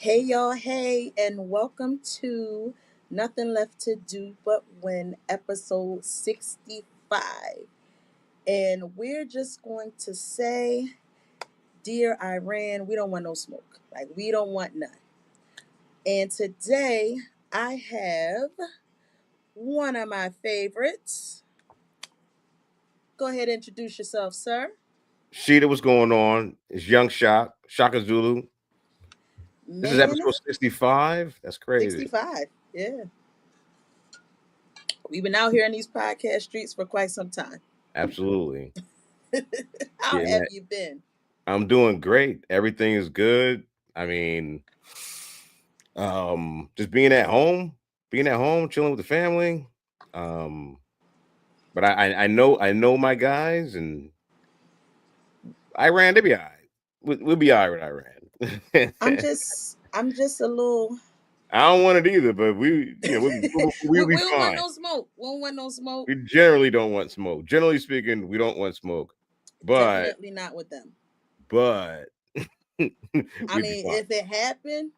Hey y'all, hey, and welcome to Nothing Left to Do But Win, episode 65. And we're just going to say, Dear Iran, we don't want no smoke. Like, we don't want none. And today I have one of my favorites. Go ahead and introduce yourself, sir. Sheeta, what's going on? It's Young Shock, Shaka Zulu. This is Man, episode 65. That's crazy. 65. Yeah. We've been out here in these podcast streets for quite some time. Absolutely. How Getting have that. you been? I'm doing great. Everything is good. I mean, just being at home, chilling with the family. Um, but I know my guys and Iran, they be all right. We'll be all right with Iran. I'm just a little. I don't want it either, but we'll We be don't want fine. no smoke. We don't want no smoke. We generally don't want smoke. Generally speaking, we don't want smoke. But Definitely not with them. but we'd I be mean, fine. if it happened,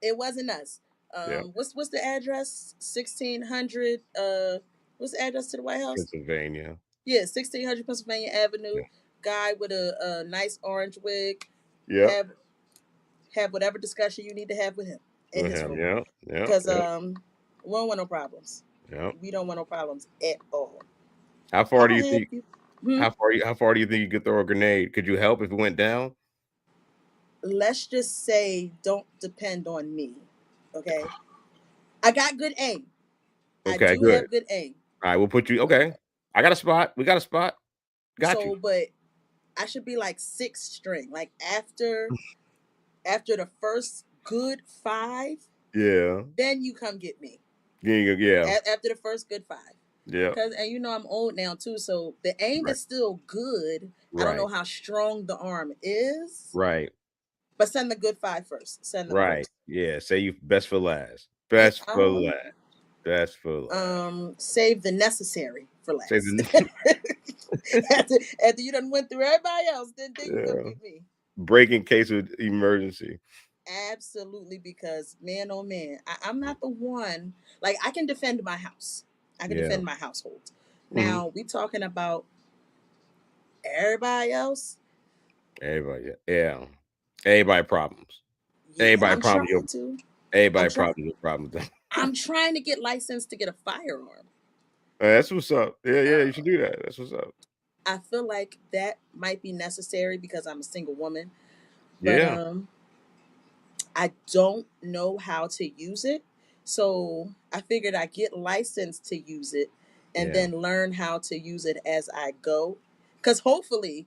it wasn't us. Yeah, What's the address? 1600. What's the address to the White House? Pennsylvania. Yeah, 1600 Pennsylvania Avenue. Yeah. Guy with a nice orange wig. Yep. Have have whatever discussion you need to have with him in With his him. room, Yep. Yep. because Yep. we don't want no problems. Yep. We don't want no problems at all. How far do How you have think? you? Hmm? How far do you think you could throw a grenade? Could you help if it went down? Let's just say don't depend on me. Okay. I got good aim. I Okay. do Good. have good aim. All right. We'll put you. Okay. I got a spot. We got a spot. Got you. But I should be like sixth string. Like after the first good five, Yeah. then you come get me. Yeah. Yeah. After the first good five. Yeah. Cause and I'm old now too, so the aim Right. is still good. I don't know Right. how strong the arm is, Right. but send the good five first. Send them Right. first. Yeah. Say you best for last. Yeah, Best for last. Best for last. Save the necessary for Say last. the after after you done went through everybody else, then you come yeah. get me. Break in case of emergency. Absolutely, because man, oh man, I'm not the one. Like I can defend my house. I can Yeah. defend my household. Mhm. Now we talking about everybody else. Everybody, yeah. Everybody problems. Yeah, Everybody I'm problem. trying to. I'm Everybody trying. problems. Your problems. I'm trying to get licensed to get a firearm. That's what's up. Yeah, yeah. You Uh, should do that. That's what's up. I feel like that might be necessary because I'm a single woman, but Yeah, I don't know how to use it. So I figured I get licensed to use it and yeah, then learn how to use it as I go. Because hopefully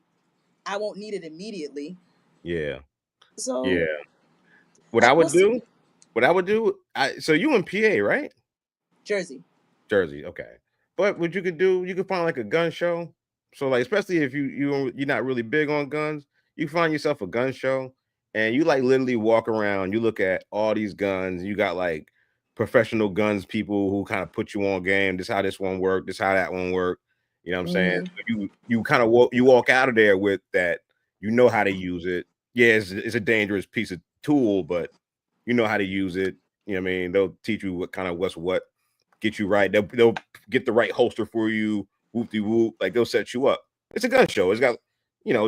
I won't need it immediately. yeah, So yeah. What I we'll would see. do, what I would do. So you in PA, right? Jersey. Jersey. Okay. But what you could do, you could find like a gun show. So like, especially if you're not really big on guns, you find yourself a gun show, and you like literally walk around. You look at all these guns. You got like professional guns people who kind of put you on game. This how this one work. This how that one work. You know what I'm saying? Hmm. So you kind of walk out of there with that. You know how to use it. Yeah, it's a dangerous piece of tool, but you know how to use it. You know what I mean? They'll teach you what kind of what's what, get you right. They'll get the right holster for you. Whoop de whoop. Like they'll set you up. It's a gun show. It's got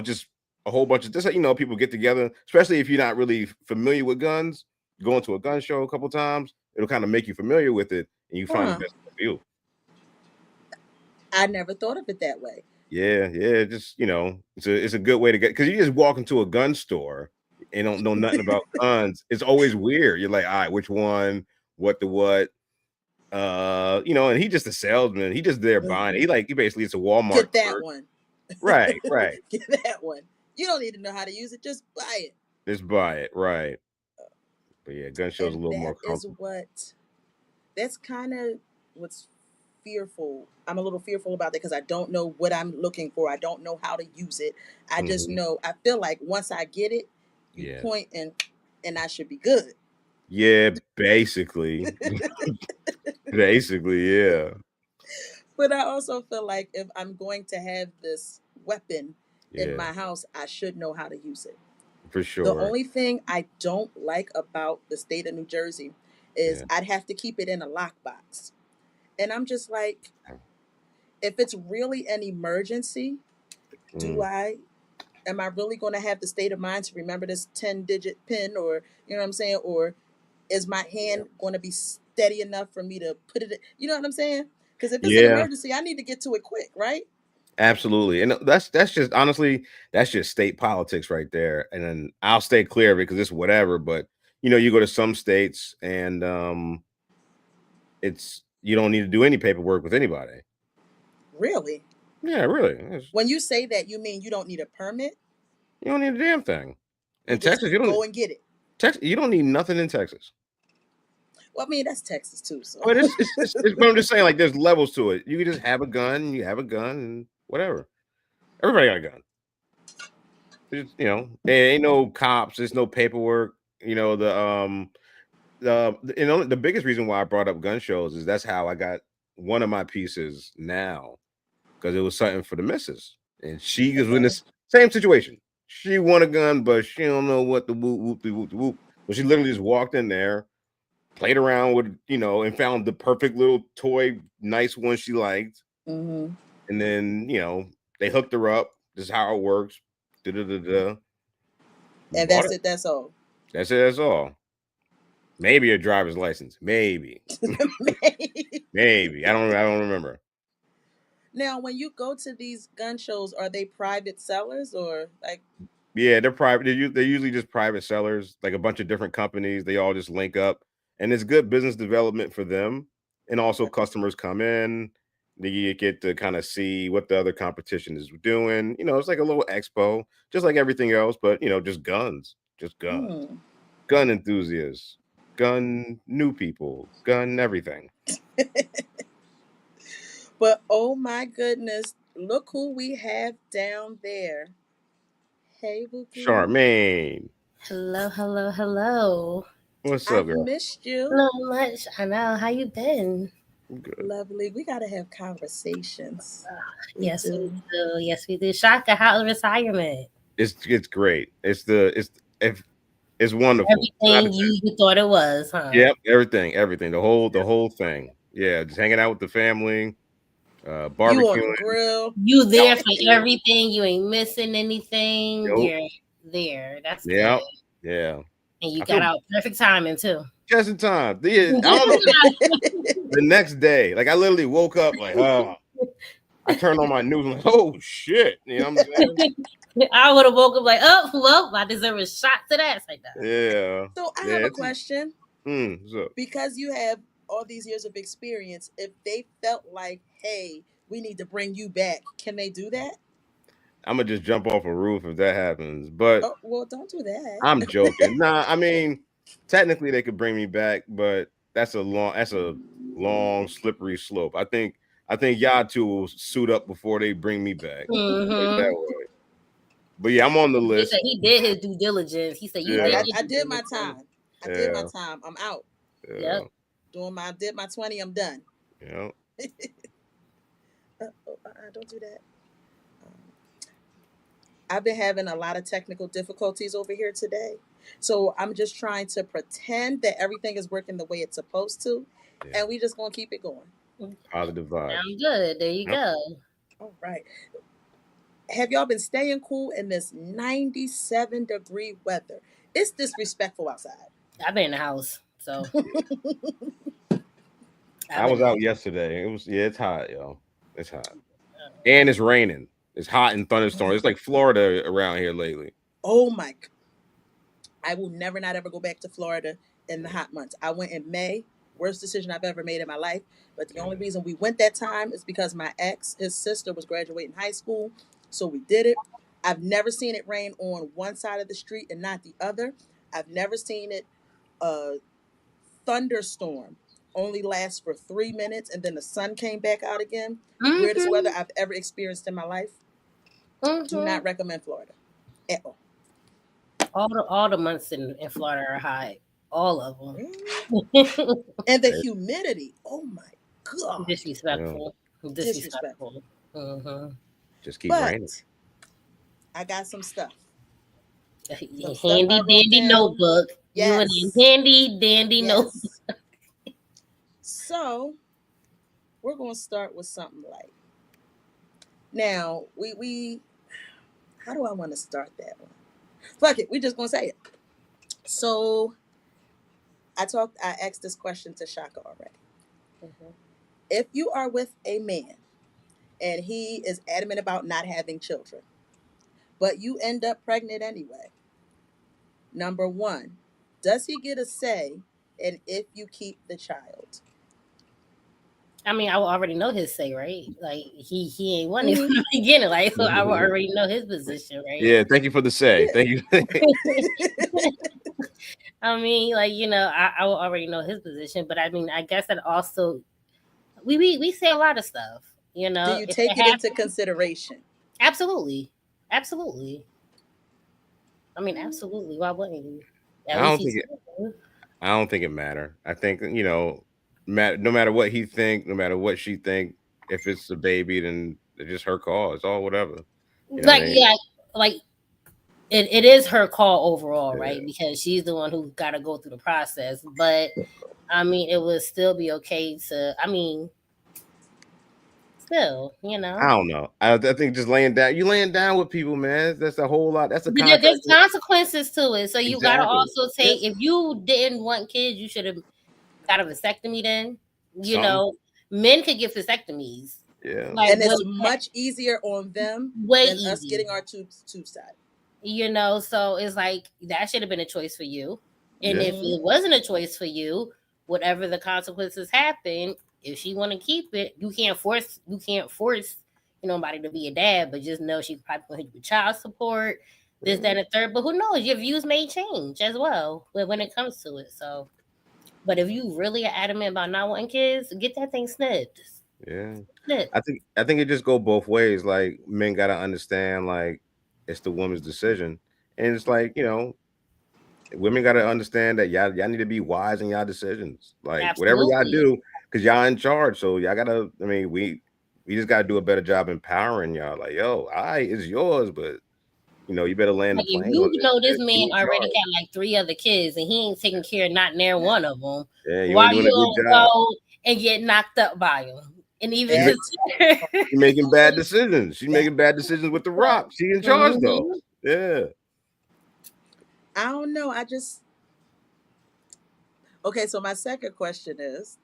just a whole bunch of just people get together, especially if you're not really familiar with guns. Going to a gun show a couple times, it'll kind of make you familiar with it, and you find the Huh. best for you. I never thought of it that way. Yeah, yeah. Just it's a good way to get because you just walk into a gun store and don't know nothing about guns. It's always weird. You're like, all right, which one? What the what? And he just a salesman. He just there buying it. He basically it's a Walmart Get that clerk. one. Right, right. Get that one. You don't need to know how to use it. Just buy it. Just buy it, right. But yeah, gun show's a And little that more is comfortable. what that's kind of what's fearful. I'm a little fearful about that because I don't know what I'm looking for. I don't know how to use it. I just Mhm. know I feel like once I get it, you Yeah. point and I should be good. Yeah, basically. Basically, yeah. But I also feel like if I'm going to have this weapon in Yeah. my house, I should know how to use it. for The sure. only thing I don't like about the state of New Jersey is Yeah. I'd have to keep it in a lockbox. And I'm just like, if it's really an emergency, do Mm. I am I really going to have the state of mind to remember this 10-digit pin, or you know what I'm saying, or is my Yeah. hand going to be steady enough for me to put it in, you know what I'm saying? Because if it's an Yeah, emergency, I need to get to it quick, right? absolutely. And that's just honestly, that's just state politics right there. And then I'll stay clear of it because it's whatever. But you go to some states and it's you don't need to do any paperwork with anybody. Really? Yeah, really. When you say that, you mean you don't need a permit? You don't need a damn thing. You In just Texas, you don't go and get it. Texas, you don't need nothing in Texas. Well, I mean, that's Texas too, so. But but I'm just saying, like, there's levels to it. You can just have a gun, you have a gun, and whatever. Everybody got a gun. There ain't no cops, there's no paperwork. The biggest reason why I brought up gun shows is that's how I got one of my pieces now, because it was something for the missus. And she was in Okay. this same situation. She want a gun, but she don't know what the whoop whoop the whoop the whoop. So she literally just walked in there, played around with, and found the perfect little toy, nice one she liked. Mm-hmm. And then, they hooked her up. This is how it works. Da da da da. We And bought that's it. it. That's all. That's it. That's all. Maybe a driver's license. Maybe. Maybe. I don't remember. Now, when you go to these gun shows, are they private sellers or like? Yeah, they're private. They're usually just private sellers, like a bunch of different companies. They all just link up, and it's good business development for them. And also, Okay. customers come in. They get to kind of see what the other competition is doing. It's like a little expo, just like everything else, but just guns, Hmm. gun enthusiasts, gun new people, gun everything. But oh my goodness, look who we have down there. Hey, Bookie. Charmaine, Hello, hello, hello. what's up, I've girl? missed you. Not much. I know. How you been? Good. Lovely. We got to have conversations. We Yes, we do. do. Yes, we do. Shaka, how's retirement? It's great. It's wonderful. Everything you thought it was, huh? Yep, everything, the whole thing. Yeah, just hanging out with the family, You on the barbecuing. grill. You Out there on for the grill. everything. You ain't missing anything. Nope. You're there. That's good. Yep. Yeah. And you I got feel out perfect timing too. just in time. I don't know. The next day, like I literally woke up like, oh, I turned on my news. I'm like, oh shit. You know what I'm saying? I would have woke up like, oh, well, I deserve a shot to that. It's like that. Yeah. So I Yeah. have a question. So Because you have all these years of experience, if they felt like, hey, we need to bring you back, can they do that? I'm gonna just jump off a roof if that happens. But Oh, well, don't do that. I'm joking. Nah, I mean, technically they could bring me back, but that's a long, slippery slope. I think y'all two will suit up before they bring me back. Put it that Mm-hmm. way. But yeah, I'm on the He said list. he did his due diligence. He said you Right. did Yeah, your I due did my diligence. time. I did my yeah, time. I'm out. yeah, Yep. Did my 20. I'm done. yeah. Don't do that. Um, I've been having a lot of technical difficulties over here today. So I'm just trying to pretend that everything is working the way it's supposed to. Yeah. And we just going to keep it going. Positive vibes. Sound good. There you Yep. go. All right. Have y'all been staying cool in this 97-degree weather? It's disrespectful outside. I've been in the house, so I've I been was in the out house. yesterday. It's hot, yo. It's hot. And it's raining. It's hot and thunderstorms. It's like Florida around here lately. Oh my I will never not ever go back to Florida in the hot months. I went in May, worst decision I've ever made in my life. But the Yeah. only reason we went that time is because my ex, his sister, was graduating high school. So we did it. I've never seen it rain on one side of the street and not the other. I've never seen it thunderstorm only last for 3 minutes and then the sun came back out again. Weirdest weather Mm-hmm. I've ever experienced in my life. Do Mm-hmm. not recommend Florida at all. All the months in Florida are hot. All of Mm. them. And the humidity. Oh my God. Yeah. Disrespectful. Disrespectful. Disrespectful. Mm-hmm. Just keep raining. But I got some stuff. Some stuff I Handy wrote dandy down. notebook. You and a Yes. handy dandy notebook. Yes. So we're gonna start with something light. Now we how do I want to start that one? Fuck it, we just gonna say it. So I asked this question to Shaka already. Mhm. If you are with a man and he is adamant about not having children, but you end up pregnant anyway, number one, does he get a say in if you keep the child? I mean, I will already know his say, right? Like he ain't won it Mm-hmm. from the beginning, like so I will already know his position, right? Yeah, thank you for the say. Yeah. Thank you. I mean, like I will already know his position, but I mean, I guess that also we say a lot of stuff. Do you If take it it into happens, consideration? absolutely, absolutely. I mean, Mm. absolutely. Why wouldn't you? At I least don't he's. think it. I don't think it matter. I think no matter what he think, no matter what she think, if it's a baby, then it's just her call. It's all whatever. You know what Like, I mean? yeah, like it is her call overall, right? Yeah. Because she's the one who got to go through the process. But I mean, it would still be okay to. I mean, still, I don't know. I think just laying down with people, man. That's a whole lot. That's a contract. There's consequences to it. So you got to Exactly. also take. If If you didn't want kids, you should have got a vasectomy. Then you Something. know, men could get vasectomies. Yeah. Like and what? it's much easier on them Way than us easier. getting our tubes tied. So it's like that should have been a choice for you. And Yeah. if Mm-hmm. it wasn't a choice for you, whatever the consequences happen, if she want to keep it, you can't force nobody to be a dad, but just know she's probably going to with child support, this, that, Yeah. and the third. But who knows? Your views may change as well when it comes to it. So, but if you really are adamant about not wanting kids, get that thing snipped. Yeah. Snip. I think it just go both ways. Like men gotta understand like it's the woman's decision. And it's like, women gotta understand that y'all need to be wise in y'all decisions. Like whatever y'all Absolutely. do, because y'all in charge. So y'all gotta, I mean, we just gotta do a better job empowering y'all. Like, yo, all right, it's yours, but you better land the Like if plane you on this know this shit. man You in already charge. got like 3 other kids and he ain't taking care of not near Yeah. one of them, Yeah, you why ain't doing you a good don't job. go and get knocked up by him and even She ma- consider? she making bad decisions. She making bad decisions with the So rock. She in charge though. Mhm. Yeah. I don't know. I just okay. So my second question is: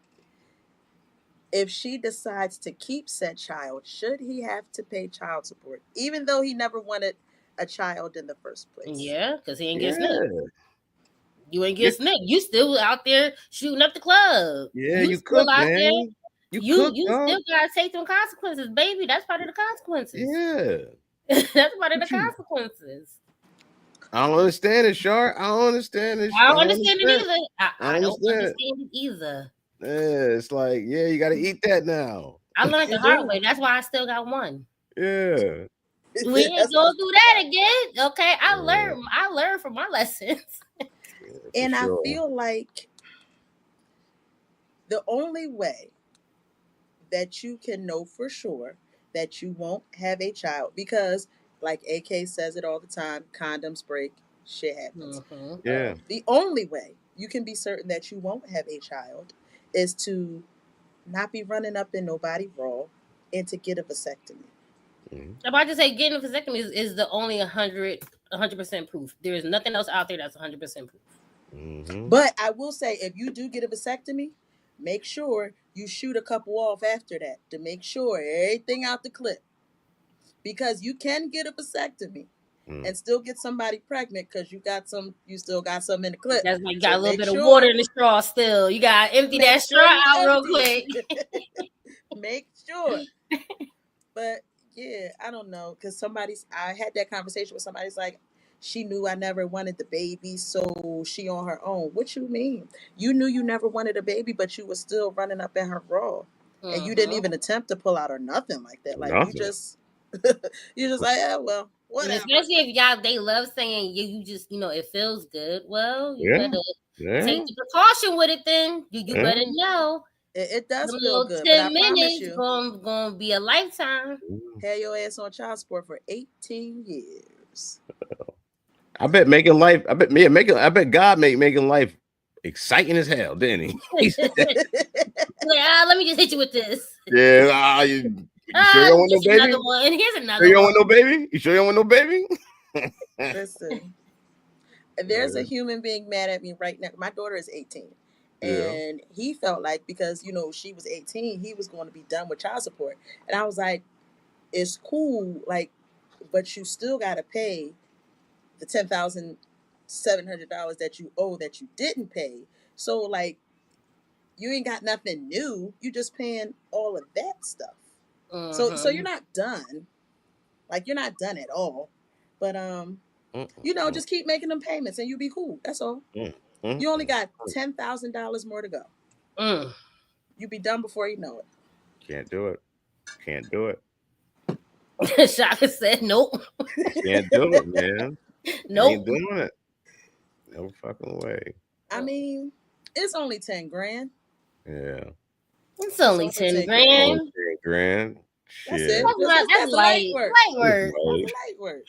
if she decides to keep said child, should he have to pay child support, even though he never wanted a child in the first place? Yeah, because he ain't get snipped. Yeah. You ain't Yeah. get snipped. You still out there shooting up the club. Yeah, You you still cook, out there. man. You You cook, you dog. still gotta take them consequences, baby. That's part of the consequences. Yeah. That's part of the What you consequences. I don't understand it, Shark. I don't understand it. I I don't don't understand it understand. either. I don't I don't understand it. understand it either. Yeah, it's like, yeah, you gotta eat that now. I learned the You hard do. way. That's why I still got one. Yeah. We ain't That's why I going through still that got one. again. Okay. I Yeah, learned I learned from my lessons. for And I sure. feel like the only way that you can know for sure that you won't have a child, because like AK says it all the time, condoms break, shit happens. Mm-hmm. Yeah. The only way you can be certain that you won't have a child is to not be running up in nobody raw and to get a vasectomy. Mhm. I'm about to say getting a vasectomy is the only 100% proof. There is nothing else out there that's 100% proof. Mhm. But I will say, if you do get a vasectomy, make sure you shoot a couple off after that to make sure everything out the clip, because you can get a vasectomy Mm. and still get somebody pregnant because you still got some in the clip. That's why you got So a little make bit of water sure, in the straw still. You gotta empty make that sure straw you out real empty quick. it. Make sure. But yeah, I don't know, because I had that conversation with somebody's like, she knew I never wanted the baby, so she on her own. What you mean? You knew you never wanted a baby, but you were still running up in her raw, and you didn't Mm-hmm. even attempt to pull out or nothing like that. Like you Nothing. just, you just like, yeah, well, And whatever. especially if y'all they love saying you just it feels good. Well, you Yeah. better Yeah. take the precaution with it then. You Yeah. better know. It does Them feel little good, but I 10 promise minutes you, gonna be a lifetime. Mm. had your ass on child support for 18 years. I bet making life. I bet me making. I bet God making life exciting as hell, didn't he? Let me just hit you with this. Yeah. You sure you don't want no Here's another baby? one. Here's Sure another you don't one. want no baby? You sure you don't want no baby? Listen, there's a human being mad at me right now. My daughter is 18. Yeah. And he felt like because, she was 18, he was going to be done with child support. And I was like, it's cool, like, but you still got to pay the $10,700 that you owe that you didn't pay. So, like, you ain't got nothing new. You just paying all of that stuff. So you're not done. Like, you're not done at all. But just keep making them payments and you'll be cool. That's all. You only got $10,000 more to go. Mm. You'll be done before you know it. Can't do it. Can't do it. Shaka said nope. Can't do it, man. Nope. Ain't doing it. No fucking way. I mean, it's only 10 grand. Yeah. It's It's only only 10 10 grand. Only grand. 10 grand. That's Shit. it. That's That's a light light. work. Light It's work. That's like, a light work.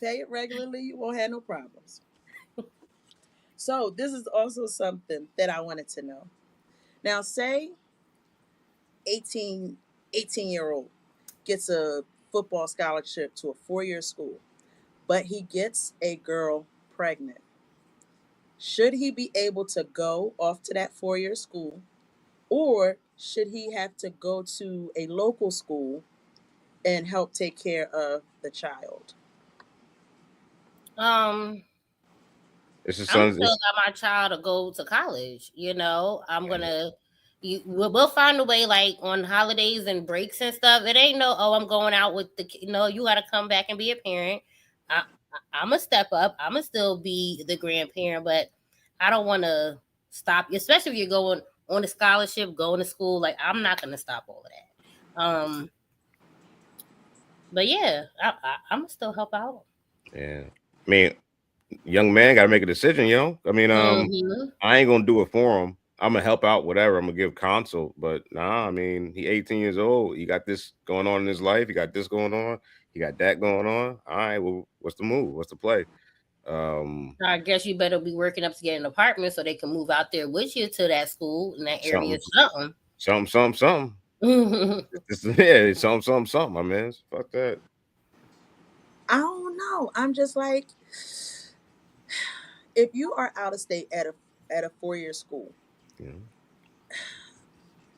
Pay it regularly, you won't have no problems. So this is also something that I wanted to know. Now, say 18-year-old gets a football scholarship to a 4-year school, but he gets a girl pregnant. Should he be able to go off to that 4-year school, or should he have to go to a local school and help take care of the child? it's the I'm son's. still got my child to go to college. I'm gonna. We'll find a way, like on holidays and breaks and stuff. It ain't no, oh, I'm going out with the kid. No, you got to come back and be a parent. I'm gonna step up. I'm gonna still be the grandparent, but I don't want to stop. Especially if you're going on a scholarship, going to school. Like I'm not gonna stop all of that. But yeah, I'm gonna still help out. Yeah. I mean, young man got to make a decision, I mean, Mm-hmm. I ain't gonna do it for him. I'm gonna help out, whatever. I'm gonna give counsel, but nah. I mean, he 18 years old. He got this going on in his life. He got this going on. He got that going on. All right. Well, what's the move? What's the play? I guess you better be working up to get an apartment so they can move out there with you to that school in that area. Something, Something. something. Yeah, something. My man, fuck that. I don't know. I'm just like, if you are out of state at a 4-year school, Yeah.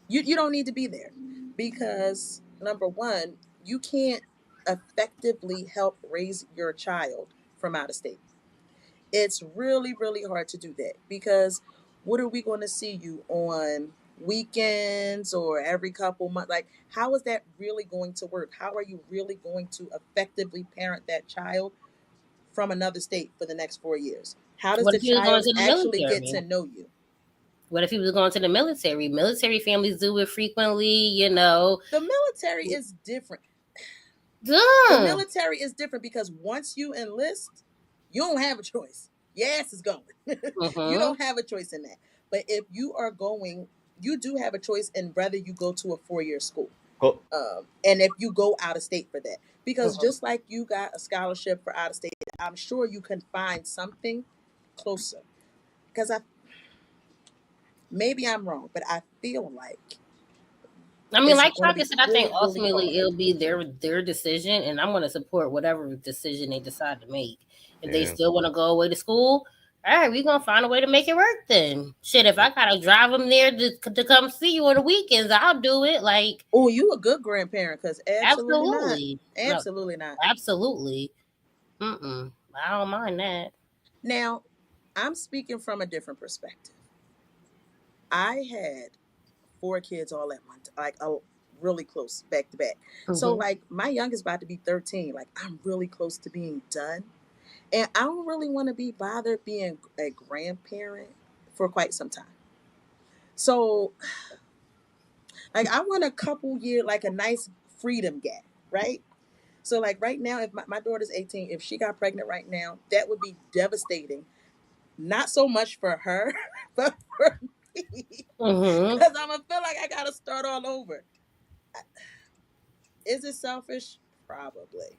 you don't need to be there because number one, you can't effectively help raise your child from out of state. It's really, really hard to do that because what are we going to see you on weekends or every couple months? Like, how is that really going to work? How are you really going to effectively parent that child from another state for the next 4 years? How does What the if he was going child to the actually get to military? know you? What if he was going to the military? Military families do it frequently, The military is different. The Duh. military is different because once you enlist, you don't have a choice. Your ass is going. You Mm-hmm. don't have a choice in that. But if you are going, you do have a choice in whether you go to a 4-year school. Oh, And if you go out of state for that. Because Mm-hmm. just like you got a scholarship for out of state, I'm sure you can find something closer. Because maybe I'm wrong, but I feel like I mean, it's like going to Chaka be said, I think really, really ultimately hard. it'll be their decision, and I'm going to support whatever decision they decide to make. If they yeah. still want to go away to school, all right, we're gonna find a way to make it work. Then, shit, if I gotta drive them there to come see you on the weekends, I'll do it. Like, Oh, you a good grandparent? Because absolutely not. absolutely, no, Absolutely not. absolutely. I don't mind that. Now, I'm speaking from a different perspective. I had 4 kids all at one time, like really close back to back. So, Mm-hmm. like, my youngest about to be 13. Like, I'm really close to being done. And I don't really want to be bothered being a grandparent for quite some time. So, like, I want a couple year, like a nice freedom gap, right? So, like, right now, if my daughter's 18, if she got pregnant right now, that would be devastating. Not so much for her, but for me. Mm-hmm. Because I'm going to feel like I got to start all over. Is it selfish? Probably.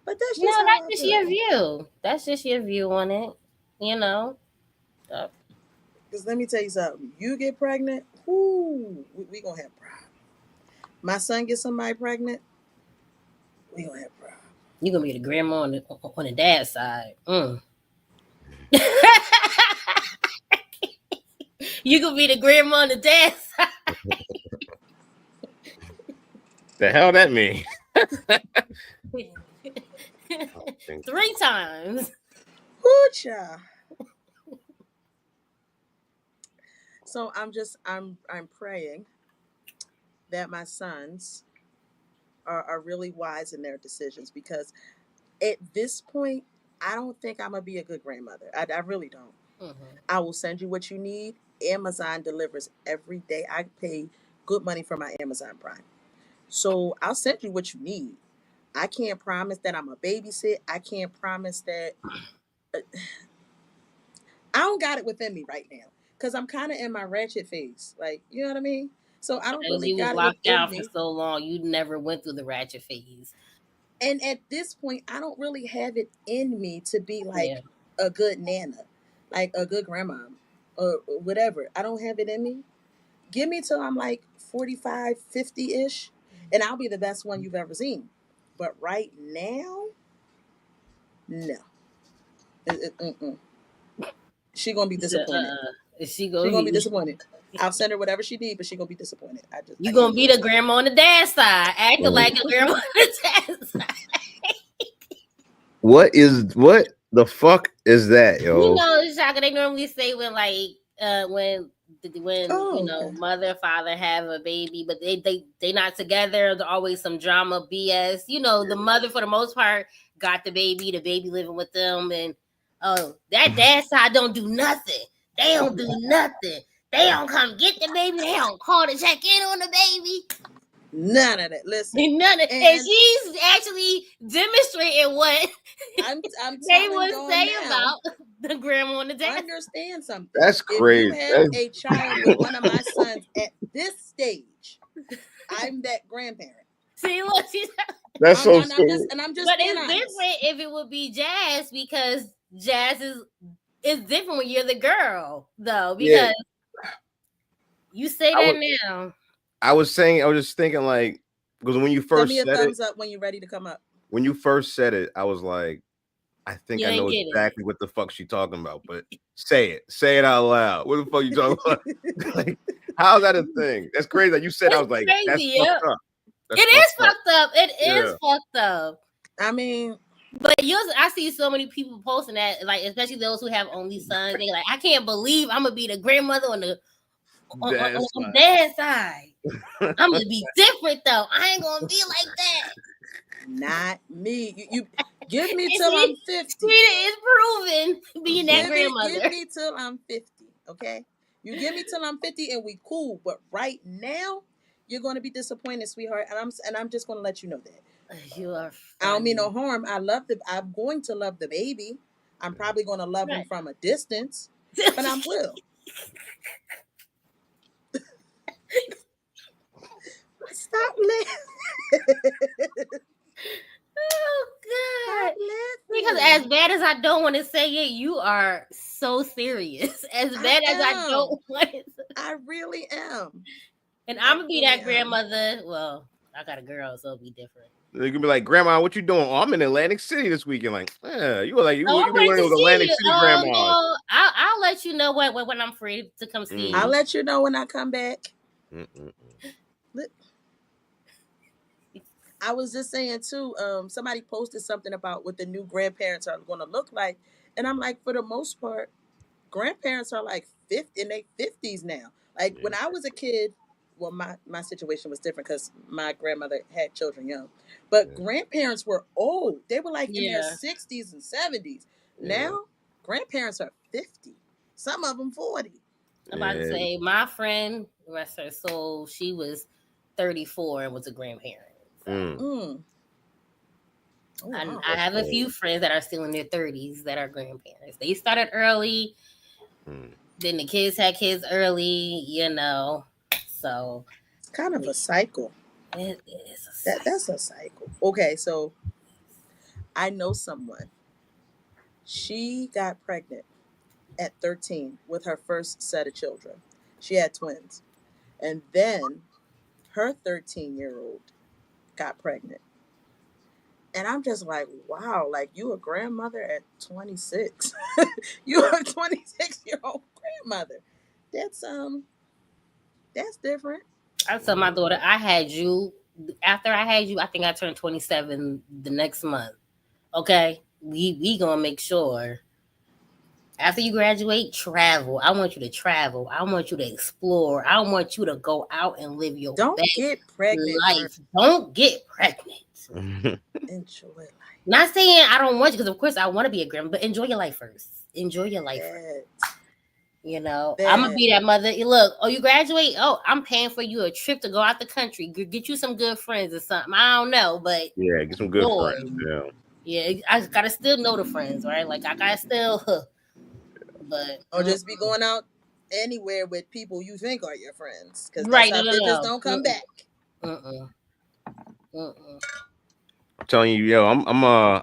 But that's No, just how I that's just your feel. view. That's just your view on it. You know. Because let me tell you something. You get pregnant, whoo, we gonna have problems. My son gets somebody pregnant, we gonna have problems. You're gonna be the grandma on the dad's side. You gonna be the grandma on the dad's side. The hell that mean? 3 times. Whoo, child. So I'm praying that my sons are really wise in their decisions because at this point, I don't think I'm gonna be a good grandmother. I really don't. Mm-hmm. I will send you what you need. Amazon delivers every day. I pay good money for my Amazon Prime. So I'll send you what you need. I can't promise that I'm a babysit. I can't promise that I don't got it within me right now because I'm kind of in my ratchet phase. Like, you know what I mean? So I don't Because really you was got it locked within down for me. so long, you never went through the ratchet phase. And at this point, I don't really have it in me to be Yeah. like a good nana, like a good grandma or whatever. I don't have it in me. Give me till I'm like 45, 50 ish, and I'll be the best one you've ever seen. But right now, no. Mm-mm. She gonna be So, disappointed. is she She gonna gonna be be? disappointed. I'll send her whatever she needs, but she gonna be disappointed. I You can't gonna do be it. the grandma on the dad's side, acting like a grandma on the dad's side. What the fuck is that, You yo? know, Shaka, they normally say when when Oh, okay. mother and father have a baby, but they not together. There's always some drama, BS. You know, the mother for the most part got the baby living with them, and oh, that dad side don't do nothing. They don't do nothing. They don't come get the baby. They don't call to check in on the baby. None of that. Listen, None of, and and she's actually demonstrating what I'm they telling would y'all say now. about the grandma and the dad. Understand something. That's If you crazy. have a child with one of my sons at this stage, I'm that grandparent. See, look, she's, That's so I'm just but being it's honest. different if it would be Jazz because Jazz is different when you're the girl, though, yeah. because you say I that was now. I was saying I was just thinking like because when you Send me first a said it, thumbs up when you're ready to come up. I was like, I think You I ain't know get it. exactly what the fuck she talking about. But say it out loud. What the fuck you talking about? Like, how's that a thing? That's crazy. Like you said, I It's was like, that's crazy, fucked yeah. up. That's It fucked is up. fucked up. It is Yeah. fucked up. I mean, But I see so many people posting that, like especially those who have only sons. They like, I can't believe I'm gonna be the grandmother on the That's on dad's side. I'm gonna be different though. I ain't gonna be like that. not me. You give me And till I'm 50. Is proven being that Give grandmother. me till I'm 50. Okay? You give me till I'm 50 and we cool. But right now, you're gonna be disappointed, sweetheart. And I'm just gonna let you know that. You are I don't mean funny. no harm. I'm going to love the baby. I'm probably gonna love him Right. from a distance, but I will. Stop laughing. Oh Stop God. Because laughing. as bad as I don't want to say it, you are so serious. As I bad as I am. don't want it. I really am. And I I'm gonna be really that am. grandmother. Well, I got a girl, so it'll be different. They can be like, Grandma, what you doing? Oh, I'm in Atlantic City this weekend. Like, yeah, you were like Oh, you I'm be ready one of to those see Atlantic you. City Oh grandmas. no, I'll let you know when I'm free to come see I'll you. let you know when I come back. Mm-mm. I was just saying too. Somebody posted something about what the new grandparents are going to look like, and I'm like, for the most part, grandparents are like 50 in their 50s now. Like Yeah, when I was a kid, well, my situation was different because my grandmother had children young, but yeah, grandparents were old. They were like in their Yeah, 60s and 70s. yeah, Now, grandparents are 50. Some of them 40. I'm about to yeah. say my friend, rest her soul, she was 34 and was a grandparent. So. Mm, Mm. Oh And wow. I that's have a crazy. few friends that are still in their 30s that are grandparents. They started early, Mm. then the kids had kids early, So It's kind of a cycle. it is a That's cycle. a cycle. Okay, so I know someone. She got pregnant at 13 with her first set of children. She had twins. And then her 13-year-old got pregnant. And I'm just like, wow, like you a grandmother at 26. You're a 26-year-old grandmother. That's different. I tell my daughter, I had you. After I had you, I think I turned 27 the next month. Okay, we gonna make sure. After you graduate, travel. I want you to travel. I want you to explore. I want you to go out and live your Don't best get pregnant life. first. Don't get pregnant. Enjoy life. Not saying I don't want you, because of course I want to be a grandma, but enjoy your life first. Enjoy your life first. You know, I'm gonna be that mother. Look, oh, you graduate. Oh, I'm paying for you a trip to go out the country. Get you some good friends or something. I don't know, but yeah, get some good friends. Yeah. Yeah, I gotta still know the friends, right? Like I gotta still, but or just be going out anywhere with people you think are your friends, because right, that's how bitches don't come back. I'm telling you, yo,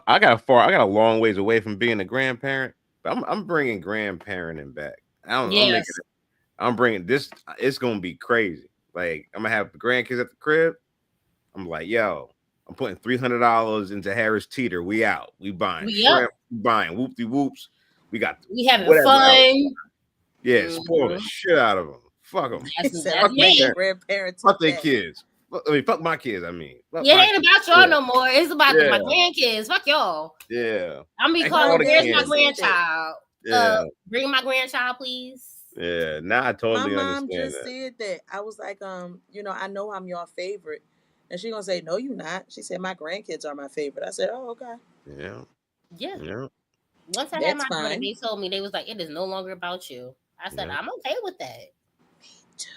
I got a long ways away from being a grandparent, but I'm bringing grandparenting back. Yes. I'm bringing this. It's gonna be crazy. Like I'm gonna have the grandkids at the crib. I'm like, yo, I'm putting $300 into Harris Teeter. We out. We buying shrimp. We buying whoopty whoops. We having whatever fun. else. Yeah, spoil the shit out of them. Fuck them. Fuck their kids. I mean, fuck my kids. I mean, it ain't about y'all no more. It's about my grandkids. Fuck y'all. Yeah. I'm gonna be calling, where's my grandchild? Bring my grandchild, please. Yeah, now I totally my mom understand just said that. I was like, I know I'm your favorite. And she gonna say, no, you not. She said, my grandkids are my favorite. I said, oh, okay. Yeah. Once I had my daughter, they told me, they was like, it is no longer about you. I said, I'm okay with that. Me too.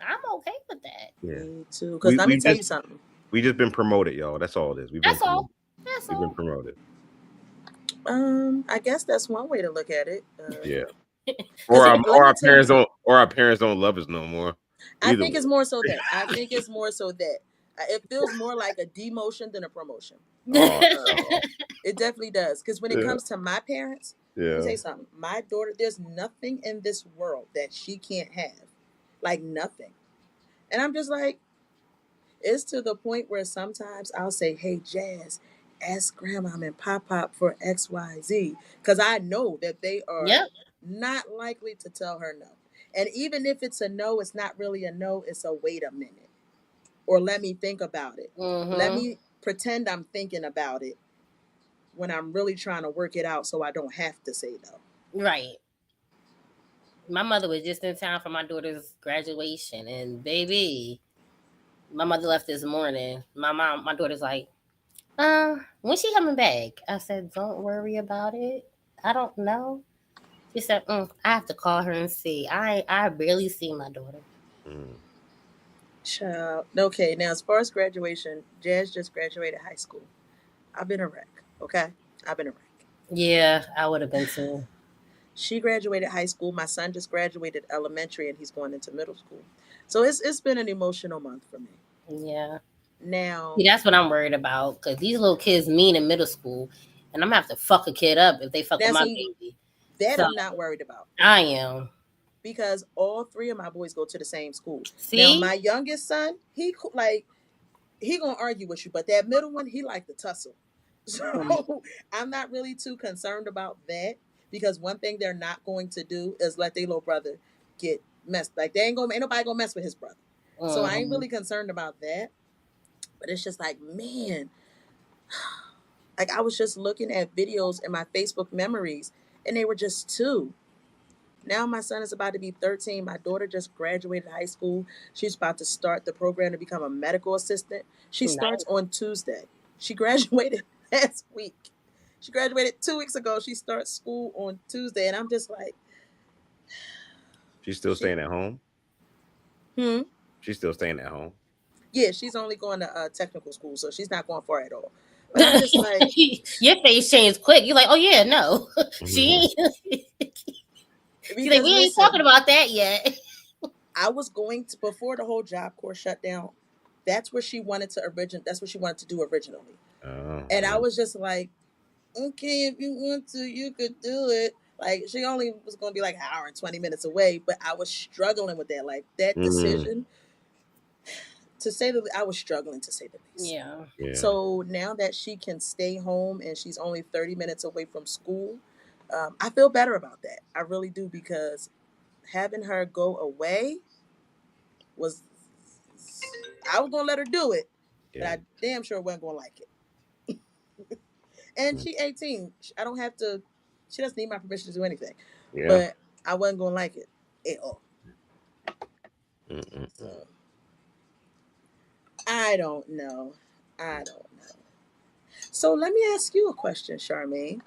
I'm okay with that. Yeah. Me too. Because let me tell you something. We just been promoted, y'all. That's all it is. We've been promoted. I guess that's one way to look at it. Yeah. Or our parents don't love us no more. I think it's more so that. It feels more like a demotion than a promotion. It definitely does. Because when it comes to my parents, let me say something. My daughter, there's nothing in this world that she can't have. Like nothing. And I'm just like, it's to the point where sometimes I'll say, hey, Jazz, ask Grandma and Pop for XYZ. Because I know that they are not likely to tell her no. And even if it's a no, it's not really a no. It's a wait a minute. Or let me think about it. Let me pretend I'm thinking about it when I'm really trying to work it out so I don't have to say no. Right. My mother was just in town for my daughter's graduation, and baby, my mother left this morning. My daughter's like, when she coming back? I said, don't worry about it. I don't know. She said, I have to call her and see. I barely see my daughter. Child. Okay, now as far as graduation, Jazz just graduated high school. I've been a wreck, okay? I've been a wreck. Yeah, I would have been too. She graduated high school. My son just graduated elementary and he's going into middle school. So it's been an emotional month for me. Yeah. Now, that's what I'm worried about, because these little kids mean in middle school, and I'm gonna have to fuck a kid up if they fuck with my baby. That I'm not worried about. I am. Because all three of my boys go to the same school. See? Now, my youngest son, he gonna argue with you, but that middle one, he like to tussle. So I'm not really too concerned about that, because one thing they're not going to do is let their little brother get messed. Like ain't nobody gonna mess with his brother. So I ain't really concerned about that. But it's just like, man, like I was just looking at videos in my Facebook memories, and they were just 2. Now my son is about to be 13. My daughter just graduated high school. She's about to start the program to become a medical assistant. She starts on Tuesday. She graduated last week. She graduated 2 weeks ago. She starts school on Tuesday. And I'm just like... She's still staying at home? She's still staying at home? Yeah, she's only going to technical school, so she's not going far at all. But I'm just like... Your face changed quick. You're like, oh yeah, no. She ain't... She's like, we ain't talking about that yet. I was going to, before the whole Job Corps shut down, that's what she wanted to do originally. And I was just like, okay, if you want to, you could do it. Like she only was going to be like an hour and 20 minutes away, but I was struggling with that. Like that Mm, decision, to say the I was struggling to say the least. Yeah. yeah. So now that she can stay home and she's only 30 minutes away from school, I feel better about that. I really do because having her go away was I was gonna let her do it, but Yeah. I damn sure wasn't gonna like it. And Mm, she 18. I don't have to. She doesn't need my permission to do anything, yeah. but I wasn't gonna like it at all. Mm-mm-mm. So I don't know. I don't know. So let me ask you a question, Charmaine.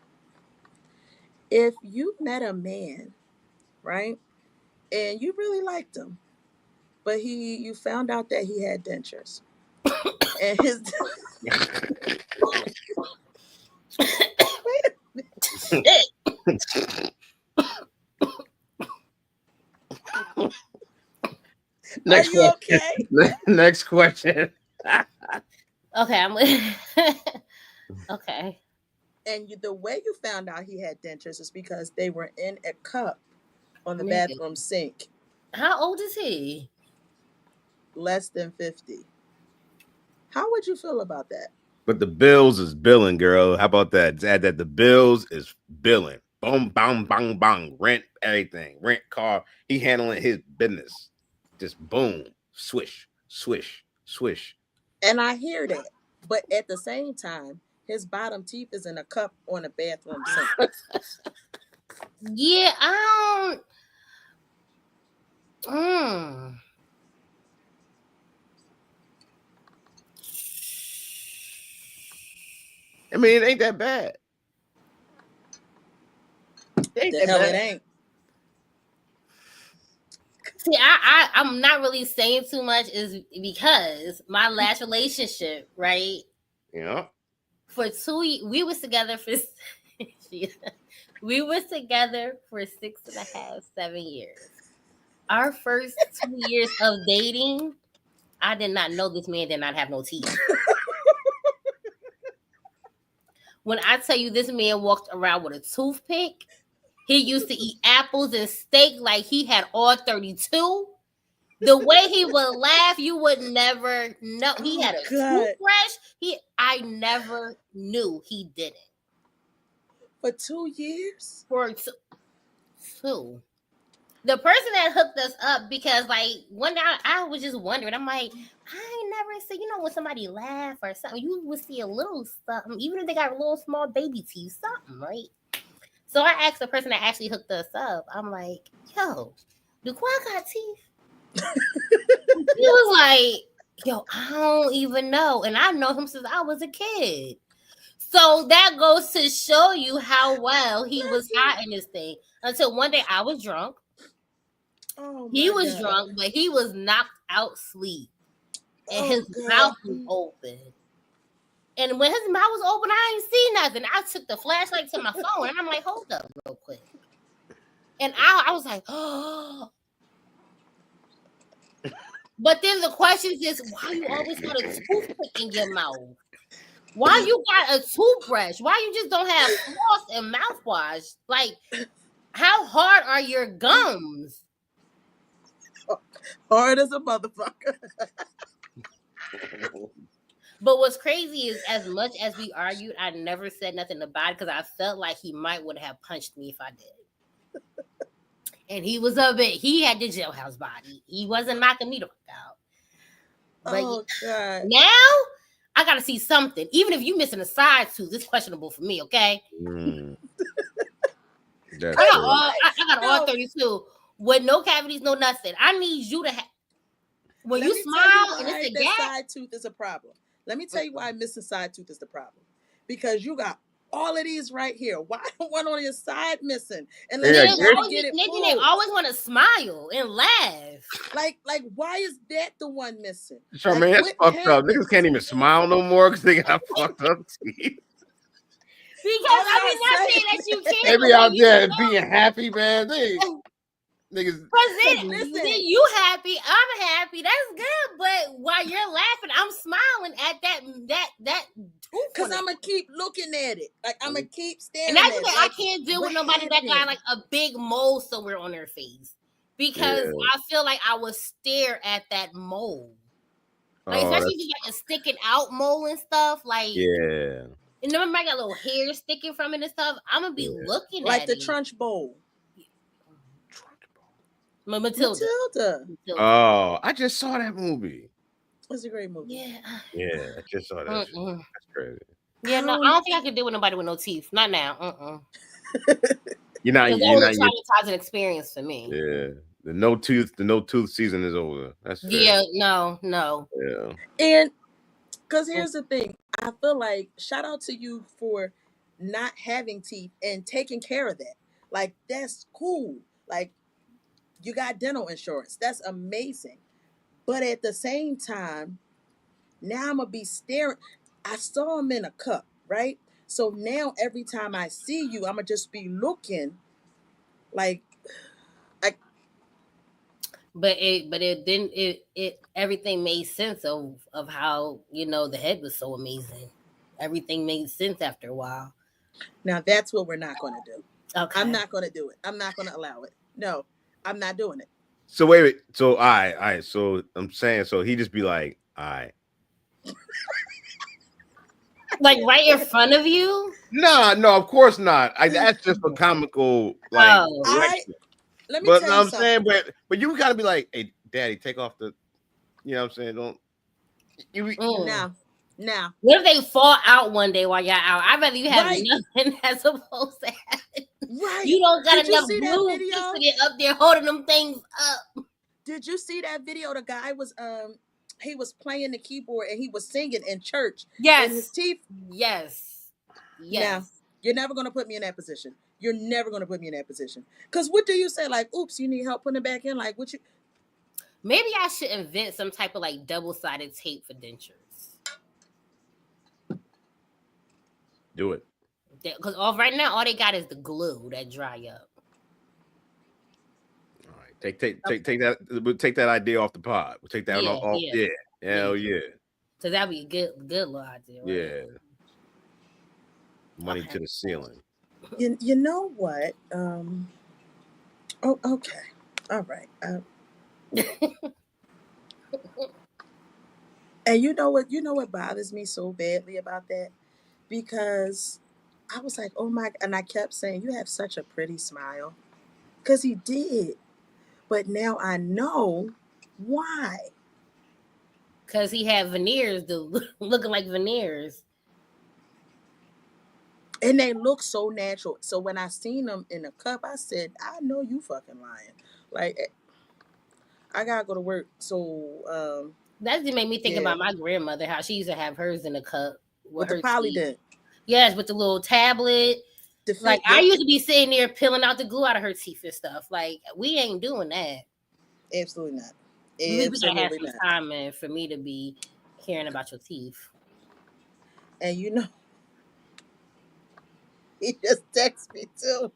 If you met a man, right, and you really liked him, but you found out that he had dentures, and his Shit. are Next you question. okay? Next question. Okay, I'm with. Okay. And the way you found out he had dentures is because they were in a cup on the Nigga. bathroom sink, How old is he? less than 50. How would you feel about that? But the bills is billing, girl. How about that? Just add that the bills is billing. Boom, bang, bang, bang. Rent, everything. Rent, car. He handling his business. Just boom, swish, swish, swish. And I hear that. But at the same time, his bottom teeth is in a cup on a bathroom sink. Yeah, I don't. I mean, it ain't that bad. It ain't The that hell it bad. ain't. See, I'm not really saying too much is because my last relationship, right? You know? For we was together for we was together for 6.5, 7 years. Our first 2 years of dating, I did not know this man did not have no teeth. When I tell you this man walked around with a toothpick, he used to eat apples and steak like he had all 32. The way he would laugh, you would never know. He Oh had a God. toothbrush. I never knew he did it. For 2 years? For two. The person that hooked us up, because like one day I was just wondering, I'm like, I ain't never see, when somebody laugh or something, you would see a little something, even if they got a little small baby teeth, something, right? So I asked the person that actually hooked us up, I'm like, yo, do Quan got teeth? He was like, yo, I don't even know. And I know him since I was a kid. So that goes to show you how well he was hiding this thing. Until one day I was drunk. Oh He my was God. drunk, but he was knocked out sleep. And Oh his God. mouth was open. And when his mouth was open, I ain't see nothing. I took the flashlight to my phone and I'm like, hold up real quick. And I was like, oh. But then the question is, why you always got a toothpick in your mouth? Why you got a toothbrush? Why you just don't have floss and mouthwash? Like, how hard are your gums? Hard as a motherfucker. But what's crazy is, as much as we argued, I never said nothing about it because I felt like he might would have punched me if I did. And he had the jailhouse body. He wasn't knocking me the fuck out. But Oh God. now I gotta see something. Even if you missing a side tooth, it's questionable for me, okay? Mm, that's I got all No. 32 with no cavities, no nothing. I need you to have when Let you me tell you smile and it's why a that gap. side tooth is a problem. Let me tell you why missing side tooth is the problem. Because you got all of these right here. Why one on your side missing? Unless yeah, you Nigga, got to good. get it they pulled. always want to smile and laugh. Like, why is that the one missing? Like, Charmaine, that's what fucked up. happened? Niggas can't even smile no more because they got fucked up teeth. Because I'm I mean, not not saying saying that you can't, They but be when out you there know, being happy, man. Niggas. Then you happy, I'm happy. That's good. But while you're laughing, I'm smiling at that tooth. Because I'm gonna keep looking at it. Like I'm gonna keep staring And that's at the it. thing. Like, I can't deal what with nobody that got happened? like a big mole somewhere on their face because Yeah. I feel like I would stare at that mole. Like, Oh, especially if it's like a sticking out mole and stuff. Like, yeah. and remember I got little hair sticking from it and stuff. I'm gonna be Yeah. looking Like at the it. Trunch Bowl. Matilda. Oh, I just saw that movie. It's a great movie. Yeah, I just saw that shit. That's crazy. Yeah, no, I don't think I could deal with nobody with no teeth. Not now. You're not. That was a traumatizing experience for me. Yeah, the no tooth season is over. That's fair. Yeah, no. Yeah, and because here's the thing, I feel like shout out to you for not having teeth and taking care of that. Like that's cool. Like you got dental insurance. That's amazing. But at the same time, now I'm gonna be staring. I saw him in a cup, right? So now every time I see you, I'm gonna just be looking like But everything made sense of how the head was so amazing. Everything made sense after a while. Now that's what we're not gonna do. Okay. I'm not gonna do it. I'm not gonna allow it. No, I'm not doing it. So wait. So all right. So I'm saying, so he just be like, all right. Like right in front of you? No, of course not. That's just a comical like. Let me but tell you I'm saying, but you gotta be like, hey, daddy, take off the. You know what I'm saying? Don't. Now. What if they fall out one day while y'all out? I'd rather you have nothing as opposed to having. Right. You don't got Did enough you see glue that video? fixing it up there, holding them things up. Did you see that video? The guy was he was playing the keyboard and he was singing in church. Yes. And his teeth. Yes. Now, you're never gonna put me in that position. You're never gonna put me in that position. Because what do you say? Like, oops, you need help putting it back in? Like, what you? Maybe I should invent some type of like double-sided tape for dentures. Do it. Because right now, all they got is the glue that dry up. All right, take that. We'll take that idea off the pod. We'll take that off. Yeah. Hell yeah. So that'd be a good little idea. Right? Yeah. Money to the ceiling. You know what? Oh, okay. All right. And you know what bothers me so badly about that? Because I was like, oh my, and I kept saying, you have such a pretty smile. Because he did. But now I know why. Because he had veneers, looking like veneers. And they look so natural. So when I seen them in a cup, I said, I know you fucking lying. Like, I gotta go to work. So that just made me think about my grandmother, how she used to have hers in a cup with her Polydent. Yes, with the little tablet. Like I used to be sitting there peeling out the glue out of her teeth and stuff. Like we ain't doing that. Absolutely not. We gotta have some time, man, for me to be caring about your teeth. And he just texted me too.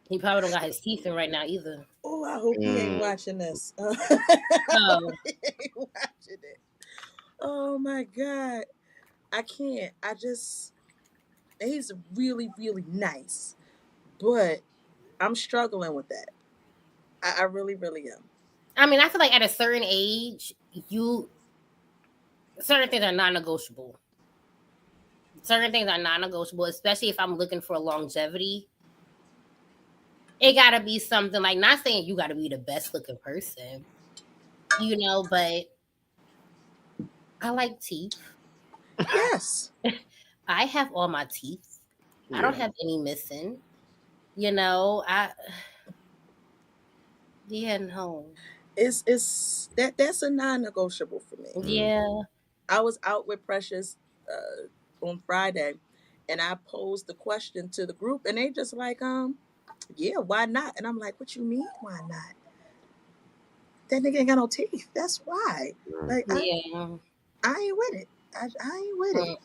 He probably don't got his teeth in right now either. Oh, I hope he ain't watching this. No. He ain't watching it. Oh my God. I can't. He's really, really nice. But I'm struggling with that. I really, really am. I mean, I feel like at a certain age, certain things are non-negotiable. Certain things are non-negotiable, especially if I'm looking for longevity. It gotta be something like, not saying you gotta be the best looking person, but I like teeth. Yes. I have all my teeth. Yeah. I don't have any missing. No. That's a non-negotiable for me. Yeah. I was out with Precious on Friday, and I posed the question to the group, and they just like, yeah, why not? And I'm like, what you mean, why not? That nigga ain't got no teeth. That's why. Like, I ain't with it. I ain't with it.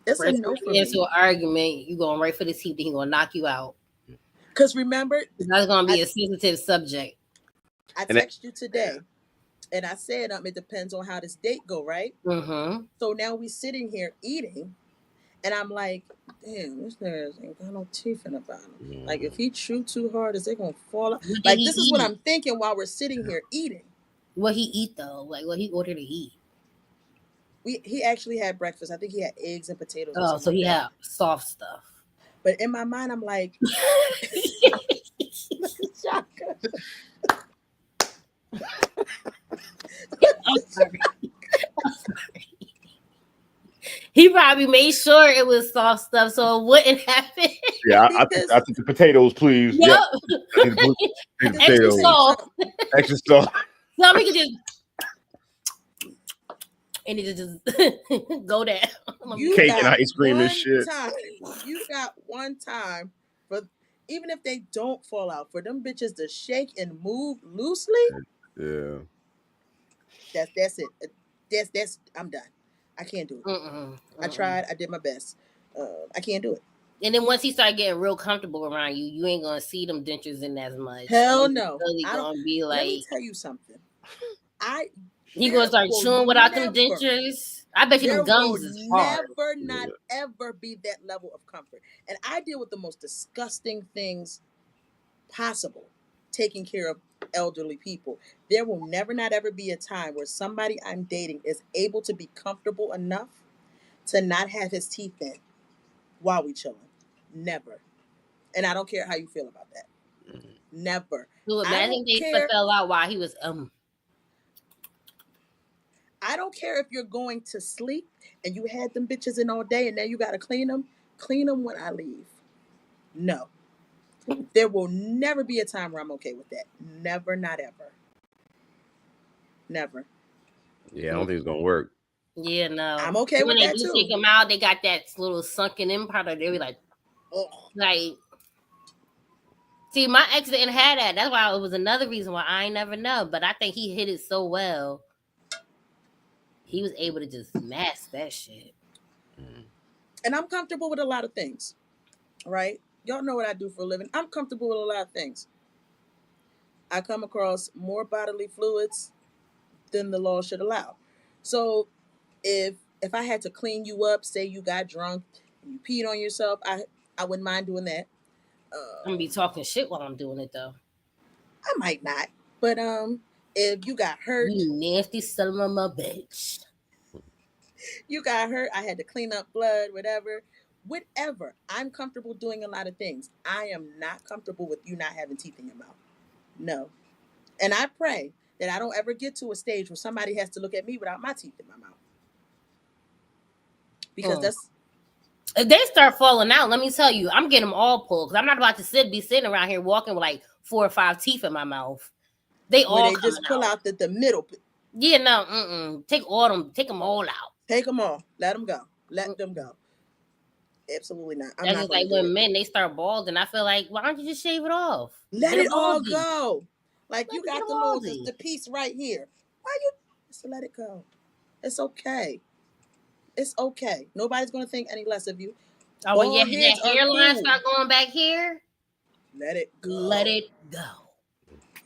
It's a no for me. Into an argument, you going right for the teeth, then he gonna knock you out. Because remember, That's gonna be a sensitive subject. I And text you today, and I said, it depends on how this date go, right? Mm-hmm. So now we sitting here eating, and I'm like, damn, this nigga ain't got no teeth in the bottom. Like, if he chew too hard, is it gonna fall out? What did Like, he this is what eat? I'm thinking while we're sitting here eating. What he eat though? Like what he ordered to eat? He actually had breakfast. I think he had eggs and potatoes or Oh, something so like he that. had soft stuff. But in my mind, I'm like, Shaka. I'm sorry. He probably made sure it was soft stuff so it wouldn't happen. yeah, Because I think the potatoes, please. Yep. Yep. I need the because let me Extra potatoes. tell you soft. something. Extra soft. So we could just and it just go down. You Cake and got ice cream and one shit. time. You got one time for even if they don't fall out, for them bitches to shake and move loosely. Yeah. That's it. That's I'm done. I can't do it. Mm-mm, I mm-mm. tried. I did my best. I can't do it. And then once he start getting real comfortable around you, you ain't gonna see them dentures in as much. Hell And it's no. really I don't. gonna be Let me like tell you something. I he gonna there start will chewing without them never dentures. I bet you them there will gums is hard. never not Yeah. ever be that level of comfort. And I deal with the most disgusting things possible taking care of elderly people. There will never not ever be a time where somebody I'm dating is able to be comfortable enough to not have his teeth in while we chilling. Never. And I don't care how you feel about that. Never. So I imagine don't they care. fell out while he was I don't care if you're going to sleep and you had them bitches in all day and now you got to clean them. Clean them when I leave. No. There will never be a time where I'm okay with that. Never, not ever. Never. Yeah, I don't think it's gonna work. Yeah, no. I'm okay When with they that do take too. them out, they got that little sunken in part of. They be Oh, like. See, my ex didn't have that. That's why it was another reason why I ain't never know. But I think he hit it so well, he was able to just mask that shit. and I'm comfortable with a lot of things, right? Y'all know what I do for a living. I'm comfortable with a lot of things. I come across more bodily fluids than the law should allow. So if I had to clean you up, say you got drunk, and you peed on yourself, I wouldn't mind doing that. I'm gonna be talking shit while I'm doing it though. I might not, but if you got hurt, You nasty son of a bitch. I had to clean up blood, whatever. I'm comfortable doing a lot of things. I am not comfortable with you not having teeth in your mouth. No. And I pray that I don't ever get to a stage where somebody has to look at me without my teeth in my mouth. Because that's If they start falling out, let me tell you, I'm getting them all pulled because I'm not about to be sitting around here walking with like 4 or 5 teeth in my mouth. They where all they coming just pull out. out the middle. Yeah, no, take them all out. Take them all. Let them go. Let them go. Absolutely not. I'm That's not just going like to do when it. men they start balding. I feel like, why don't you just shave it off? Let Get a it all baldy. go. Like you Get a got baldy. the piece right here. Why you just let it go? It's okay. It's okay. Nobody's going to think any less of you. Oh, when Bald that heads are hairline cool. start going back here, Let it let go. it go.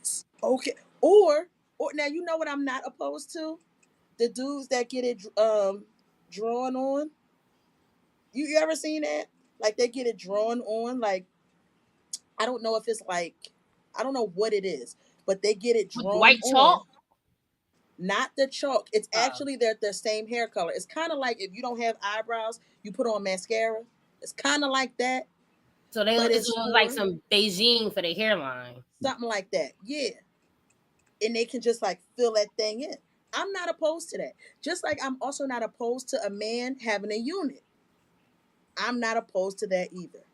It's okay. Or now you know what I'm not opposed to? The dudes that get it drawn on. You ever seen that? Like they get it drawn on. Like I don't know if it's like I don't know what it is, but they get it With drawn white on. chalk. Not the chalk. It's Oh. actually their same hair color. It's kind of like if you don't have eyebrows, you put on mascara. It's kind of like that, So but it's it's almost like for some Beijing for the hairline. something like that. Yeah, and they can just like fill that thing in. I'm not opposed to that. Just like I'm also not opposed to a man having a unit. I'm not opposed to that either.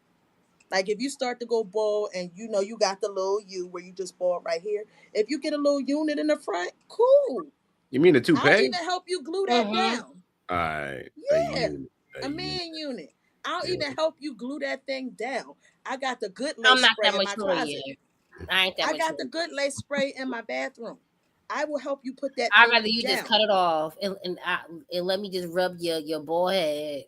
Like if you start to go bald and you know you got the little U where you just bald right here. If you get a little unit in the front, cool. You mean the I'll toupee? even help you glue that Mm-hmm. down. All right, a Yeah, unit, a a unit. man unit. I'll Yeah. even help you glue that thing down. I got the good I'm lace not that spray in my mature closet. yet. I ain't that I mature. got the good lace spray in my bathroom. I will help you put that I'd thing rather you just down. cut it off and let me just rub your bald head.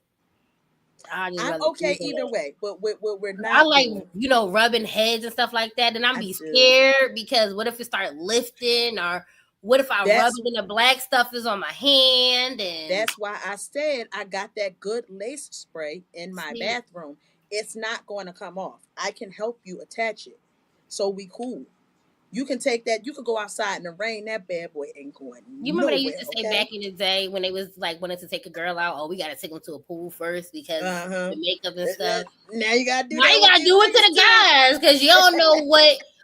I just I'm rather okay keep either it. way, but what we're I not like, doing, rubbing heads and stuff like that. Then I'm I be do. scared because what if it start lifting, or what if I rub That's it and the black stuff is on my hand and that's why I said I got that good lace spray in my see, bathroom. It's not going to come off. I can help you attach it, so we cool. You can take that. You can go outside in the rain. That bad boy ain't going you remember they used nowhere. to say back Okay. in the day when they was like wanted to take a girl out, oh, we gotta take them to a pool first because Uh huh. the makeup and stuff. Now you gotta do Now that you with gotta these do it to niggas the too. guys because you don't know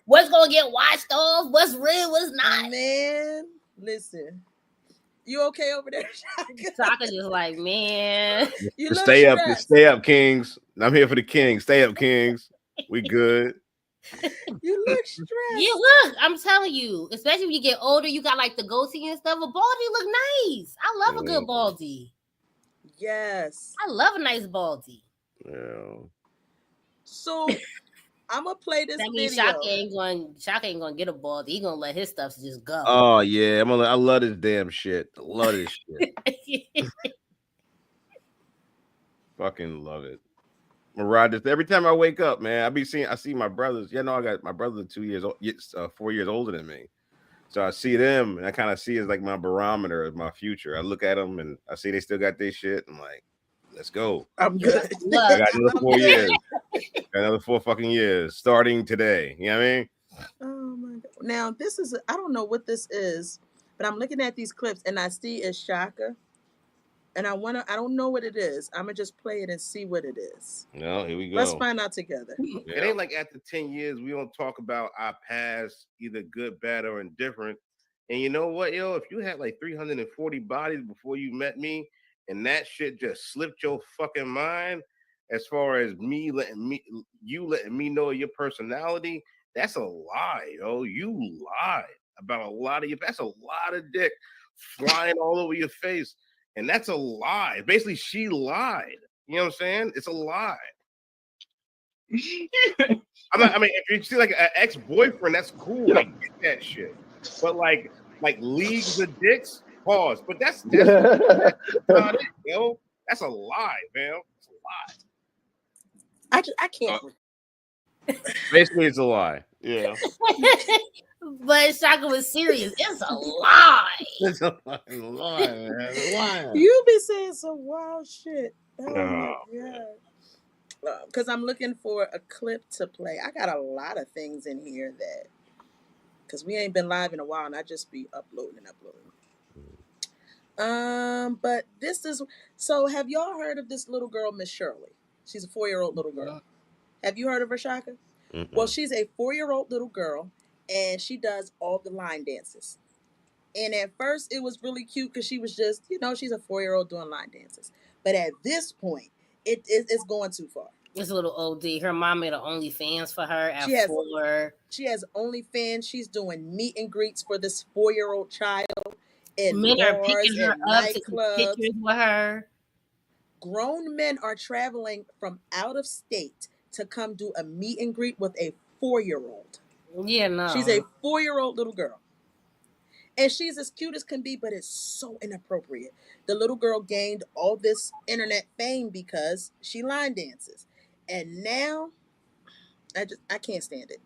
what's gonna get washed off, what's real, what's not. Man, listen. You okay over there, Shaka? So I could just like, man. You look stressed. Stay up, Kings. I'm here for the Kings. Stay up, Kings. We good. You look Yeah, stressed. look, I'm telling you, especially when you get older, you got like the goatee and stuff. A baldy look nice. I love a good baldy. Yes. I love a nice baldy. Yeah. So I'm gonna play this That means video. Shaka ain't gonna get a baldy. He gonna let his stuff just go. Oh yeah, I love this damn shit. I love this shit. Fucking love it. Mariah, every time I wake up, man, I see my brothers. Yeah, no, I got my brother 2 years old, 4 years older than me. So I see them, and I kind of see it as like my barometer of my future. I look at them, and I see they still got their shit. I'm like, let's go. I'm You're good. I luck. got another I'm 4 years. good. Got another 4 fucking years starting today. You know what I mean? Oh my god. Now this is I don't know what this is, but I'm looking at these clips and I see it's Shaka. And I don't know what it is. I'm gonna just play it and see what it is. No, here we Let's go. find out together. It ain't like after 10 years, we don't talk about our past, either good, bad, or indifferent. And you know what, yo? If you had like 340 bodies before you met me, and that shit just slipped your fucking mind, as far as you letting me know your personality, that's a lie, yo. You lied about a lot of that's a lot of dick flying all over your face. And that's a lie. Basically, she lied. You know what I'm saying? It's a lie. I mean, if you see like an ex-boyfriend, that's cool. I get that shit. But like leagues of dicks, pause. But that's not it, yo. That's a lie, man. It's a lie. I can't. Basically, it's a lie. Yeah. But Shaka was serious. It's a lie. It's a fucking lie, man. It's a lie. You be saying some wild shit. Oh my Oh, god. Because I'm looking for a clip to play. I got a lot of things in here that, because we ain't been live in a while, and I just be uploading. But this is so. Have y'all heard of this little girl, Miss Shirley? She's a 4-year-old little girl. Have you heard of her, Shaka? Well, she's a 4-year-old little girl, and she does all the line dances. And at first, it was really cute because she was just, she's a 4-year-old doing line dances. But at this point, it's going too far. It's a little OD. Her mom made an OnlyFans for her at She has 4. She has OnlyFans. She's doing meet and greets for this 4-year-old child in Men are bars picking her and up to take nightclubs. pictures with her. Grown men are traveling from out of state to come do a meet and greet with a 4-year-old. Yeah, no. She's a 4-year-old little girl. And she's as cute as can be, but it's so inappropriate. The little girl gained all this internet fame because she line dances. And now, I can't stand it.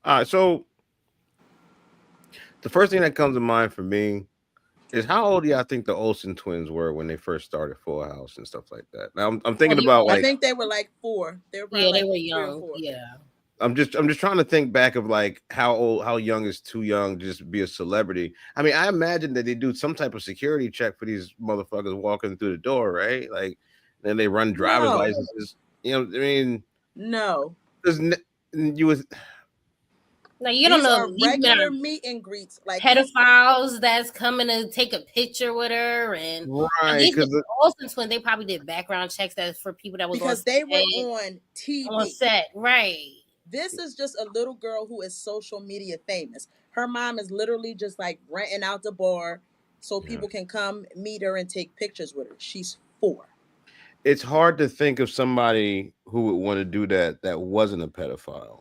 all right. So the first thing that comes to mind for me is how old do y'all think the Olsen twins were when they first started Full House and stuff like that? Now I'm thinking about I think they were like 4. They were probably they like were 3 or young. 4. Yeah. I'm just trying to think back of like how young is too young to just be a celebrity. I mean, I imagine that they do some type of security check for these motherfuckers walking through the door, right? Like then they run driver's licenses. You know, I mean, No. you was Like you don't These know are if these men regular are meet and greets. Like these, pedophiles that's coming to take a picture with her, and I Right, guess because the Olsen twins, they probably did background checks that's for people that was because they were on on TV. set, right? This is just a little girl who is social media famous. Her mom is literally just like renting out the bar so people can come meet her and take pictures with her. She's 4. it's hard to think of somebody who would want to do that wasn't a pedophile,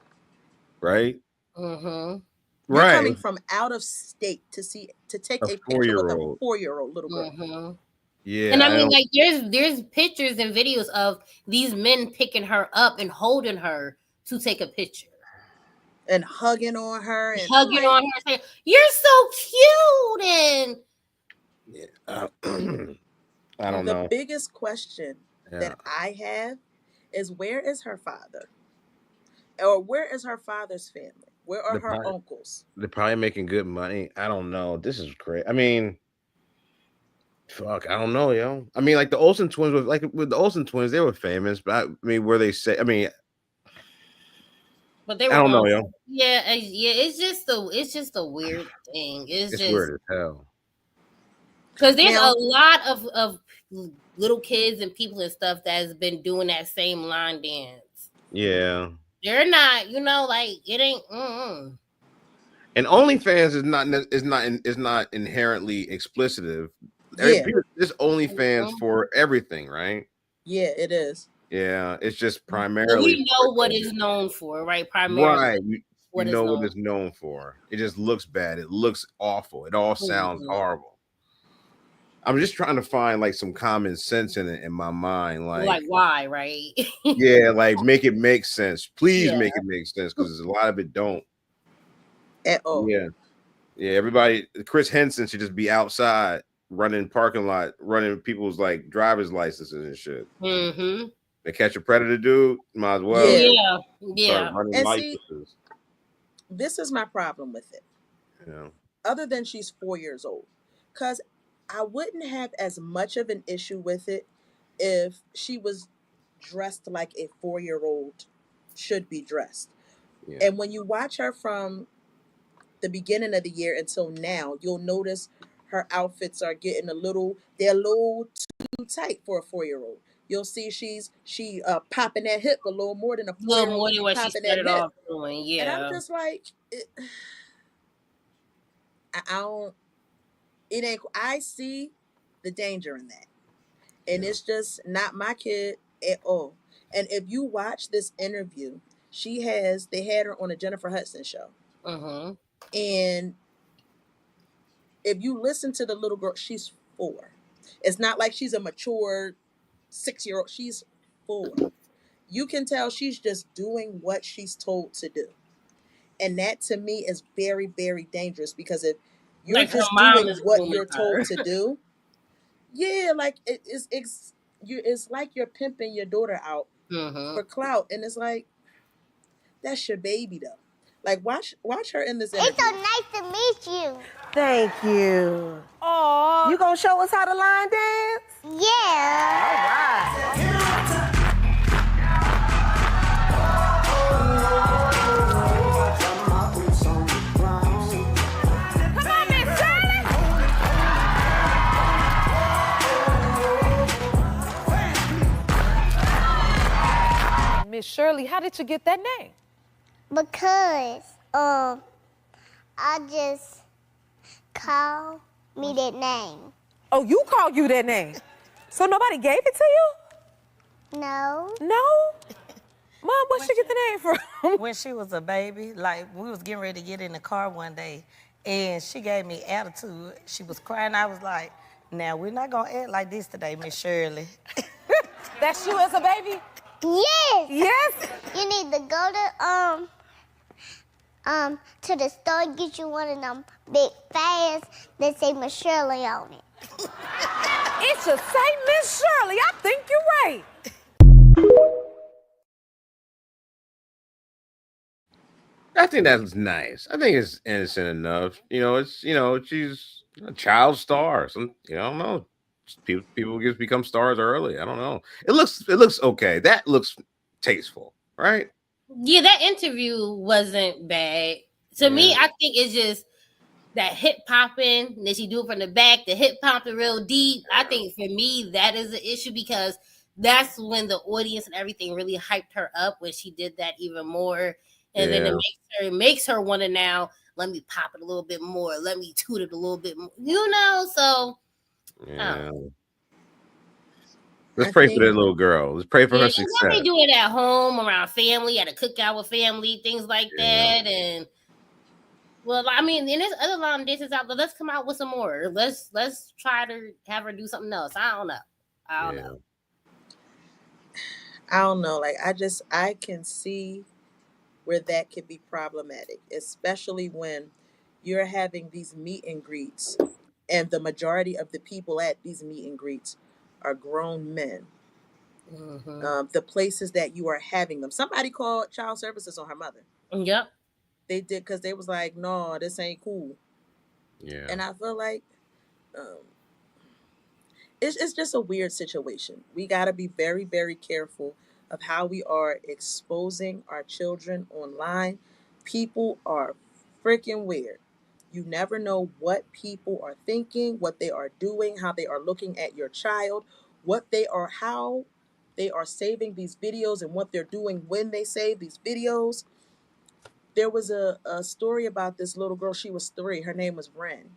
right? Mm-hmm. You're Right, coming from out of state to take a a picture with a four-year-old. 4-year-old little girl. Mm-hmm. Yeah, And I I mean, don't. like, there's pictures and videos of these men picking her up and holding her to take a picture, And hugging on her, and I'm hugging like, on her, saying, "You're so cute," and Yeah, I don't the know. biggest question Yeah, that I have is, where is her father? Or where is her father's family? Where are they're her probably, uncles? they're probably making good money. I don't know. This is great. I mean, fuck, I don't know, yo. I mean, like the Olsen twins were like with the Olsen twins, they were famous, but I mean, were they say? I mean, but they I were don't on. know, yo. Yeah, yeah. It's just a weird thing. It's It's just weird as hell. because there's a Now, lot of little kids and people and stuff that's been doing that same line dance. Yeah. They're not, like it ain't. And OnlyFans is not inherently explicitive. yeah, This OnlyFans Mhm. for everything, right? yeah, it is. Yeah, it's just But primarily we for know what adults. it's known for, right? Primarily, Right. You what it's know what known. it's known for. It just looks bad. It looks awful. It all sounds Mhm. horrible. I'm just trying to find like some common sense in it in my mind. Like Like, why, right? yeah, like make it make sense. Please Yeah. make it make sense because a lot of it don't. At all. Yeah. Yeah, everybody. Chris Henson should just be outside running parking lot, running people's like driver's licenses and shit. Mm-hmm. They catch a predator, dude. Might as well Yeah. Yeah. start Yeah. running And see, licenses. this is my problem with it. You know, Other than she's 4 years old. Because I wouldn't have as much of an issue with it if she was dressed like a 4-year-old should be dressed. yeah, And when you watch her from the beginning of the year until now, you'll notice her outfits are getting they're a little too tight for a 4-year-old. You'll see she popping that hip a little more than a A four little year old more would than be what she popping that started hip. off doing. And I'm Yeah. just like, I don't. It ain't. I see the danger in that, and yeah. it's just not my kid at all. And if you watch this interview, they had her on a Jennifer Hudson show, Mm-hmm. and if you listen to the little girl, she's 4. It's not like she's a mature 6-year old. She's 4. You can tell she's just doing what she's told to do. And that to me is very, very dangerous because if you're Like her just mom doing is what grooming you're told her. to do, yeah, like it's like you're pimping your daughter out Mm-hmm. for clout. And it's like, that's your baby though. Like watch her in this It's interview. so nice to meet you. Thank you. Oh, you gonna show us how to line dance? Yeah. Come on, Miss Shirley. Miss Shirley, how did you get that name? Because I just call me that name. Oh, you called you that name. So nobody gave it to you? No. No? Mom, where'd she get the name from? When she was a baby, like we was getting ready to get in the car one day, and she gave me attitude. She was crying. I was like, "Now we're not gonna act like this today, Miss Shirley." That's you as a baby? Yes. Yes? You need to go to the store and get you one of them big fads that say Miss Shirley on it. It should say Miss Shirley. I think you're right. I think that's nice. I think it's innocent enough. She's a child star. I don't know. People just become stars early. I don't know. It looks okay. That looks tasteful, right? Yeah, that interview wasn't bad To me, I think it's just that hip popping, and then she do it from the back, the hip popping real deep. I think for me that is an issue because that's when the audience and everything really hyped her up when she did that even more. And then it makes her want to now let me pop it a little bit more, let me toot it a little bit more, So Yeah. oh. Let's I pray for think that little girl. Let's pray for Yeah, her just let me success. do it at home, around family, at a cookout with family, things like Yeah. that. And well, I mean, and there's other long dances out there. Let's come out with some more. Let's try to have her do something else. I don't know. I don't Yeah. know. I don't know. Like I can see where that could be problematic, especially when you're having these meet and greets, and the majority of the people at these meet and greets are grown men. Mm-hmm. The places that you are having them. Somebody called child services on her mother. Yep. They did because they was like, "No, this ain't cool." Yeah. And I feel like um, it's just a weird situation. We got to be very, very careful of how we are exposing our children online. People are freaking weird. You never know what people are thinking, what they are doing, how they are looking at your child, how they are saving these videos and what they're doing when they save these videos. There was a story about this little girl. She was 3. Her name was Ren.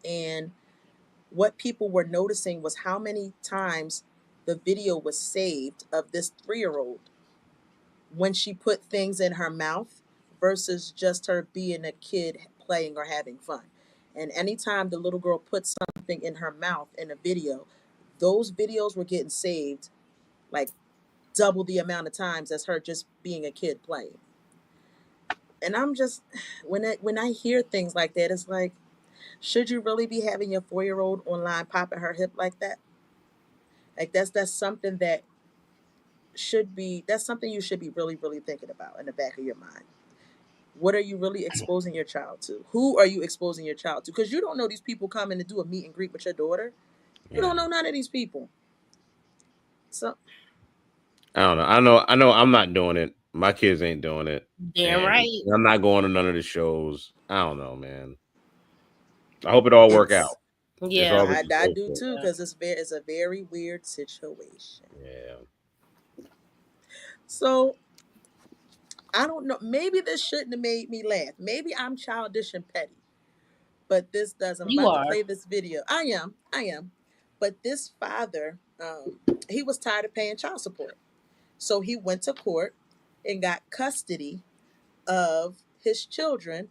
And what people were noticing was how many times the video was saved of this 3-year-old when she put things in her mouth versus just her being a kid playing or having fun. And anytime the little girl put something in her mouth in a video, those videos were getting saved like double the amount of times as her just being a kid playing. And I'm just when I hear things like that, it's like, should you really be having your 4-year-old online popping her hip like that? Like that's something that's something you should be really, really thinking about in the back of your mind. What are you really exposing your child to? Who are you exposing your child to? Because you don't know these people coming to do a meet and greet with your daughter. You Yeah. don't know none of these people. So I don't know. I know I'm not doing it. My kids ain't doing it. Damn And right. I'm not going to none of the shows. I don't know, man. I hope it all work it's out. It's Yeah. all we I can hope do for. too, Yeah. because it's a very weird situation. Yeah. So I don't know. Maybe this shouldn't have made me laugh. Maybe I'm childish and petty. But this does. I'm You about to are. play this video. I am. But this father, he was tired of paying child support. So he went to court and got custody of his children,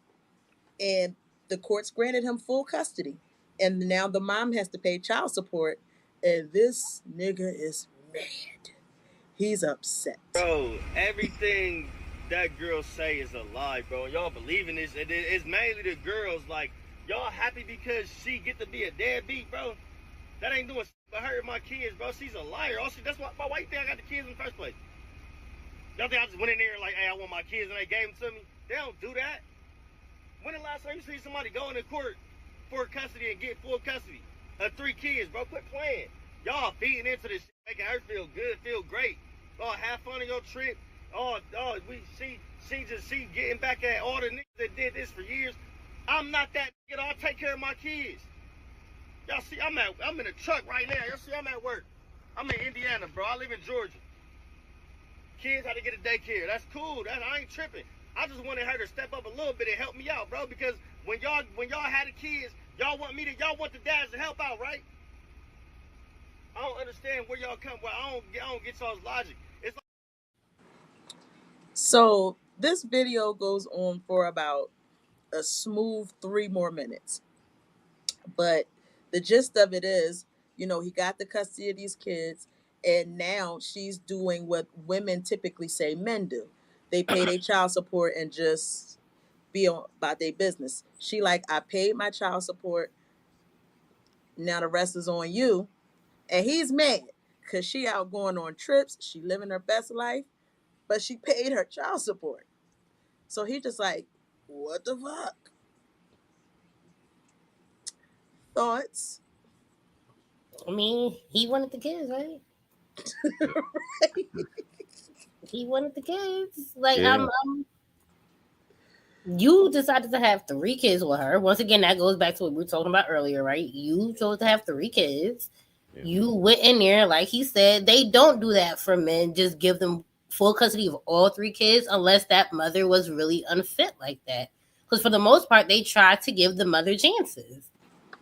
and the courts granted him full custody. And now the mom has to pay child support, and this nigga is mad. He's upset. Bro, everything that girl say is a lie, bro. Y'all believe in this. It's mainly the girls. Like, y'all happy because she get to be a deadbeat, bro. That ain't doing but hurting my kids, bro. She's a liar. That's why you think I got the kids in the first place? Y'all think I just went in there like, hey, I want my kids and they gave them to me? They don't do that. When the last time you see somebody go into court for custody and get full custody of 3 kids, bro? Quit playing. Y'all feeding into this shit, making her feel good, feel great. Oh, have fun on your trip. She getting back at all the niggas that did this for years. I'm not that nigga. I'll take care of my kids. Y'all see, I'm in a truck right now. Y'all see, I'm at work. I'm in Indiana, bro. I live in Georgia. Kids had to get a daycare. That's cool. I ain't tripping. I just wanted her to step up a little bit and help me out, bro. Because when y'all had the kids, y'all want the dads to help out, right? I don't understand where y'all come. Well, I don't get y'all's logic. It's like, So this video goes on for about a smooth 3 more minutes. But the gist of it is, he got the custody of these kids, and now she's doing what women typically say men do. They pay their child support and just be on about their business. She like, I paid my child support. Now the rest is on you. And he's mad because she out going on trips. She living her best life, but she paid her child support. So he just like, what the fuck? Thoughts? I mean, he wanted the kids, right? He wanted the kids. Like Yeah. You decided to have 3 kids with her. Once again, that goes back to what we were talking about earlier, right? You chose to have 3 kids. Yeah. You went in there, like he said, they don't do that for men. Just give them full custody of all 3 kids unless that mother was really unfit like that. Because for the most part, they try to give the mother chances.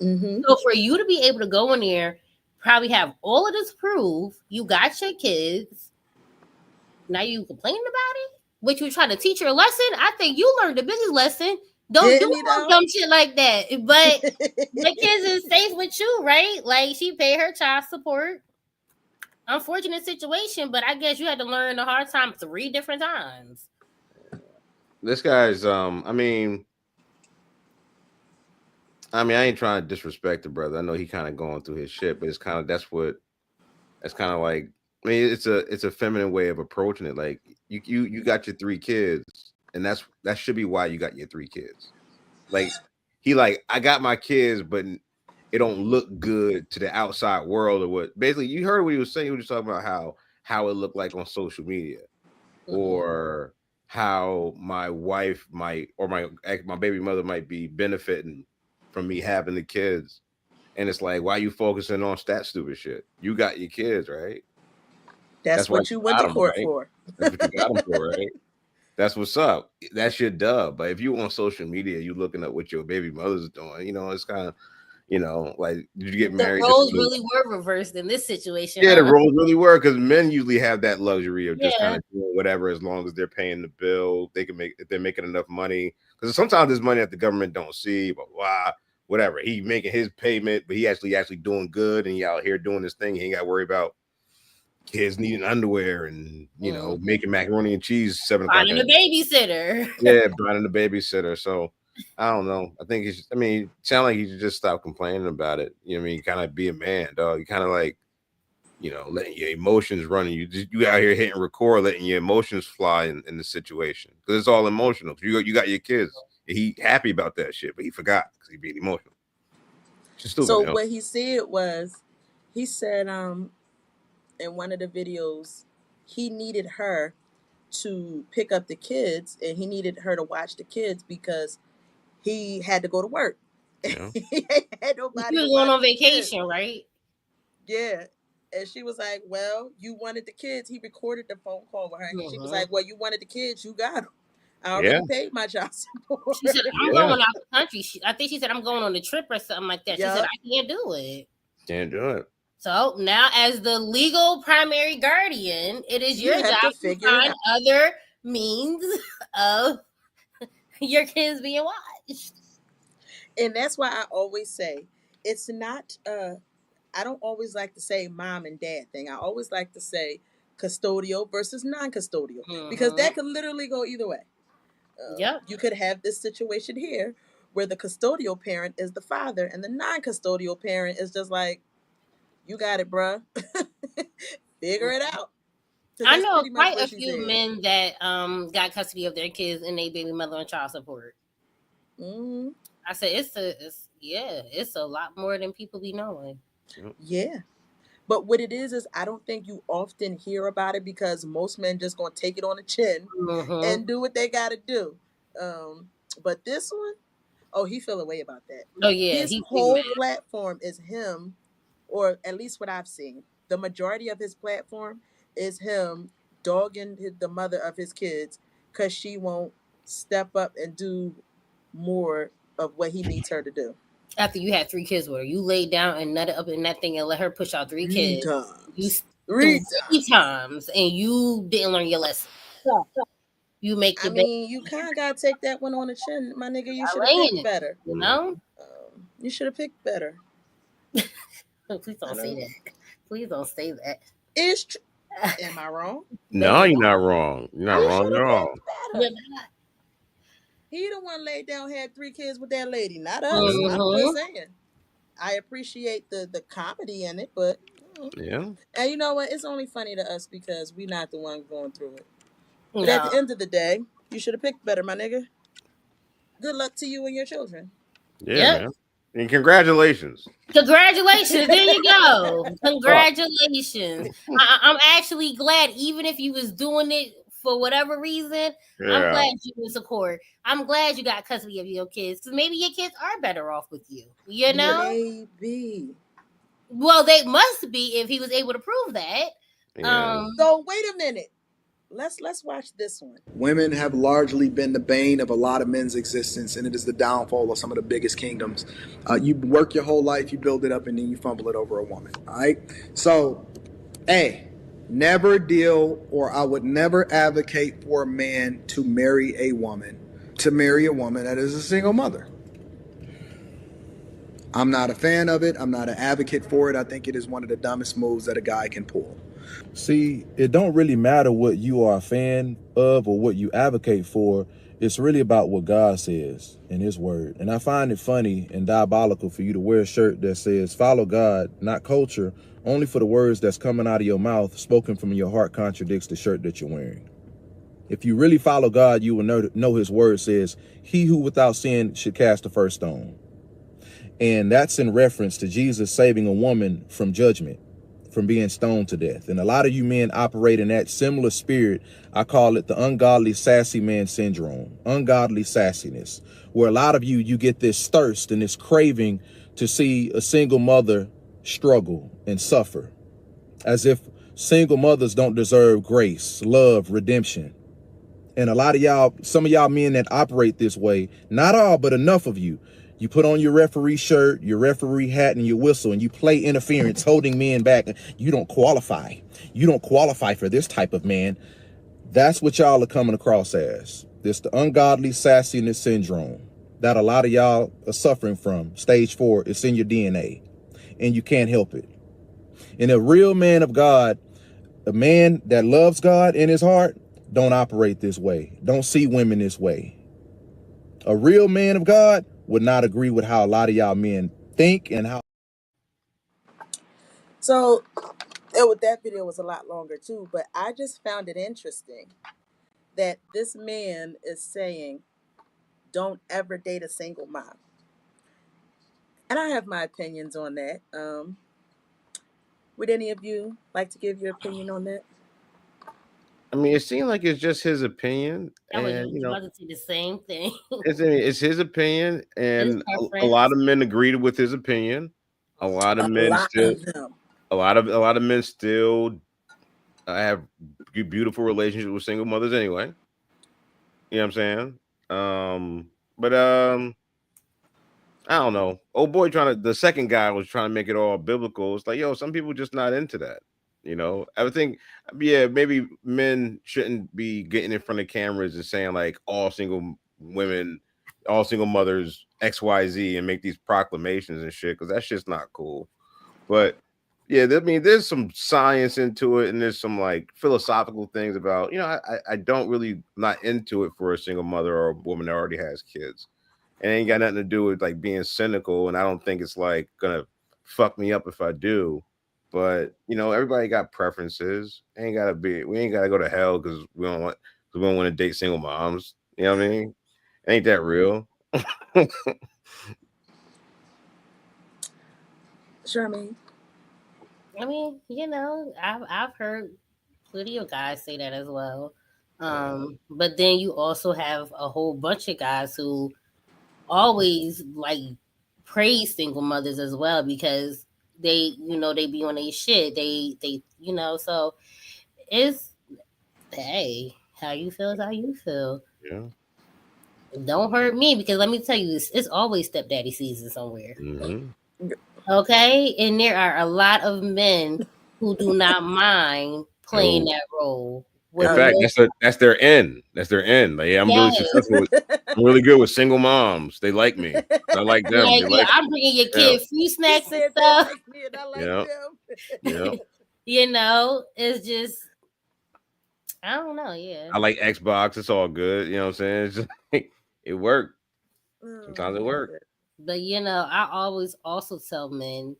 Mm-hmm. So for you to be able to go in there, probably have all of this proof, you got your kids. Now you complaining about it? What you trying to teach her a lesson? I think you learned the biggest lesson. Don't Didn't do he, no though? dumb shit like that. But the kids is safe with you, right? Like she paid her child support. Unfortunate situation, but I guess you had to learn the hard time 3 different times. This guy's I ain't trying to disrespect the brother. I know he kind of going through his shit, but it's kind of that's kind of like it's a feminine way of approaching it. Like you got your 3 kids, and that should be why you got your 3 kids. Like he like I got my kids, but it don't look good to the outside world or what. Basically, you heard what he was saying. He was just talking about how it looked like on social media, or how my wife might or my baby mother might be benefiting from me having the kids. And it's like, why you focusing on that stupid shit? You got your kids, right? That's Why what you went got to them, court right? for. That's what you got them for, right? That's what's up. That's your dub. But if you on social media, you looking at what your baby mother's doing, it's kind of, like, did you get The married? roles really were reversed in this situation. Yeah, Huh? the roles really were, because men usually have that luxury of just kind Yeah. of doing whatever as long as they're paying the bill. They can make if they're making enough money, because sometimes there's money that the government don't see, but whatever. He making his payment, but he actually doing good, and he out here doing this thing. He ain't got to worry about kids needing underwear and making macaroni and cheese 7 o'clock in Finding the a babysitter. yeah, finding the babysitter. So I don't know. I think sound like you should just stop complaining about it. You know what I mean? Kind of be a man, dog. You kind of like, letting your emotions run. You out here hitting record, letting your emotions fly in the situation, because it's all emotional. You got your kids. He happy about that shit, but he forgot because he being emotional. She's stupid. So what he said was, he said in one of the videos, he needed her to pick up the kids, and he needed her to watch the kids because he had to go to work. Yeah. He had nobody You to was going watch on the kids. vacation, right? Yeah. And she was like, well, you wanted the kids. He recorded the phone call with her. And she was like, well, you wanted the kids. You got them. I already paid my child support. She said, I'm going out the country. I think she said, I'm going on a trip or something like that. She said, I can't do it. Can't do it. So now, as the legal primary guardian, it is your job to figure it find out. other means of your kids being watched. And that's why I always say, it's not, I don't always like to say mom and dad thing. I always like to say custodial versus non-custodial, because that could literally go either way. You could have this situation here where the custodial parent is the father and the non-custodial parent is just like, you got it, bruh. Figure it out. I know quite a few men that got custody of their kids and they baby mother on child support. I said it's a lot more than people be knowing. Yeah. But what it is I don't think you often hear about it, because most men just gonna take it on the chin and do what they gotta do. But this one, he feel a way about that. Oh yeah, his whole platform is him, or at least what I've seen. The majority of his platform is him dogging the mother of his kids because she won't step up and do more of what he needs her to do. After you had 3 kids with her, you laid down and nutted up in that thing and let her push out 3 kids. Three times, and you didn't learn your lesson. You make the you kind of gotta take that one on the chin, my nigga. You should have picked better. You know, you should have picked better. Please don't say that. Please don't say that. It's true. Am I wrong? No, you're not wrong. You're not wrong at all. He the one laid down, had 3 kids with that lady, not us. I'm just saying. I appreciate the comedy in it, but yeah. And you know what? It's only funny to us because we're not the one going through it. But at the end of the day, you should have picked better, my nigga. Good luck to you and your children. Yeah, man. And congratulations. Congratulations. There you go. Congratulations. I'm actually glad, even if you was doing it for whatever reason, I'm glad you in support. I'm glad you got custody of your kids because maybe your kids are better off with you. You know, Maybe. well, they must be if he was able to prove that. Yeah. So wait a minute. Let's watch this one. Women have largely been the bane of a lot of men's existence, and it is the downfall of some of the biggest kingdoms. You work your whole life, you build it up, and then you fumble it over a woman. All right. So, never deal, or I would never advocate for a man to marry a woman that is a single mother. I'm not a fan of it. I'm not an advocate for it. I think it is one of the dumbest moves that a guy can pull. See, it don't really matter what you are a fan of or what you advocate for. It's really about what God says in his word. And I find it funny and diabolical for you to wear a shirt that says, follow God, not culture, only for the words that's coming out of your mouth, spoken from your heart, contradicts the shirt that you're wearing. If you really follow God, you will know his word says, he who without sin should cast the first stone. And that's in reference to Jesus saving a woman from judgment, from being stoned to death. And a lot of you men operate in that similar spirit. I call it the ungodly sassy man syndrome, ungodly sassiness, where a lot of you get this thirst and this craving to see a single mother struggle and suffer, as if single mothers don't deserve grace, love, redemption. And a lot of y'all, some of y'all men that operate this way, not all, but enough of you, you put on your referee shirt, your referee hat, and your whistle, and you play interference, holding men back. You don't qualify. You don't qualify for this type of man. That's what y'all are coming across as. This the ungodly sassiness syndrome that a lot of y'all are suffering from. Stage 4, it's in your DNA, and you can't help it. And a real man of God, a man that loves God in his heart, don't operate this way. Don't see women this way. A real man of God would not agree with how a lot of y'all men think and how. So that video was a lot longer too, but I just found it interesting that this man is saying, don't ever date a single mom. And I have my opinions on that. Would any of you like to give your opinion on that? I mean, it seems like it's just his opinion, I was and about to say the same thing. it's his opinion, His and a preference. lot of men agreed with his opinion. A lot of A men lot still, of them. a lot of men still have beautiful relationships with single mothers anyway. You know what I'm saying? But I don't know. Old boy the second guy was trying to make it all biblical. It's like, yo, some people just not into that. You know, I would think, yeah, maybe men shouldn't be getting in front of cameras and saying like all single women, all single mothers, XYZ, and make these proclamations and shit, because that's just not cool. But yeah, I mean, there's some science into it, and there's some like philosophical things about, I don't really not into it for a single mother or a woman that already has kids. It ain't got nothing to do with like being cynical, and I don't think it's like gonna fuck me up if I do. But everybody got preferences. We ain't gotta go to hell because we don't want to date single moms. You know what I mean? Ain't that real? Charmaine? I mean, I've heard plenty of guys say that as well. But then you also have a whole bunch of guys who always like praise single mothers as well because they be on their shit. So it's, hey, how you feel is how you feel. Yeah. Don't hurt me because let me tell you, it's always stepdaddy season somewhere. Mm-hmm. Okay, and there are a lot of men who do not mind playing that role. In Oh, fact, yeah. that's their end. That's their end. Like, yeah, I'm really successful. I'm really good with single moms. They like me. I like them. Like, They yeah, like I'm bringing your yeah. kid free snacks and Said they stuff. like me and I like Yeah. them. Yeah. It's just, I don't know. Yeah. I like Xbox. It's all good. You know what I'm saying? It's just, it worked. Sometimes it worked. But I always also tell men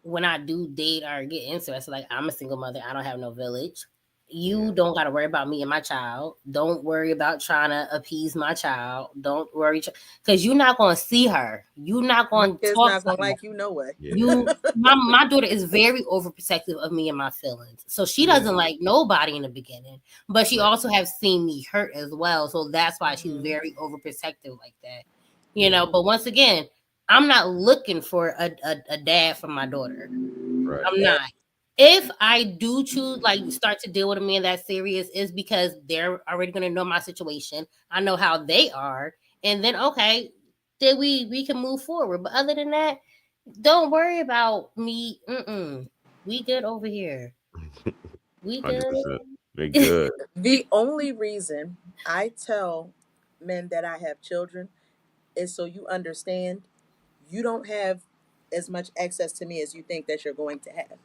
when I do date or get interested, like I'm a single mother, I don't have no village. You don't got to worry about me and my child. Don't worry about trying to appease my child. Don't worry, because you're not going to see her. You're not My going to kid's talk not to gonna her. like you no way. You, my daughter is very overprotective of me and my feelings, so she doesn't like nobody in the beginning. But she also has seen me hurt as well, so that's why she's very overprotective like that. You know. But once again, I'm not looking for a dad for my daughter. Right. I'm not. If I do choose, like, start to deal with a man that's serious, is because they're already going to know my situation. I know how they are, and then okay, then we can move forward. But other than that, don't worry about me. We good over here. We good. 100%. They good. The only reason I tell men that I have children is so you understand you don't have as much access to me as you think that you're going to have.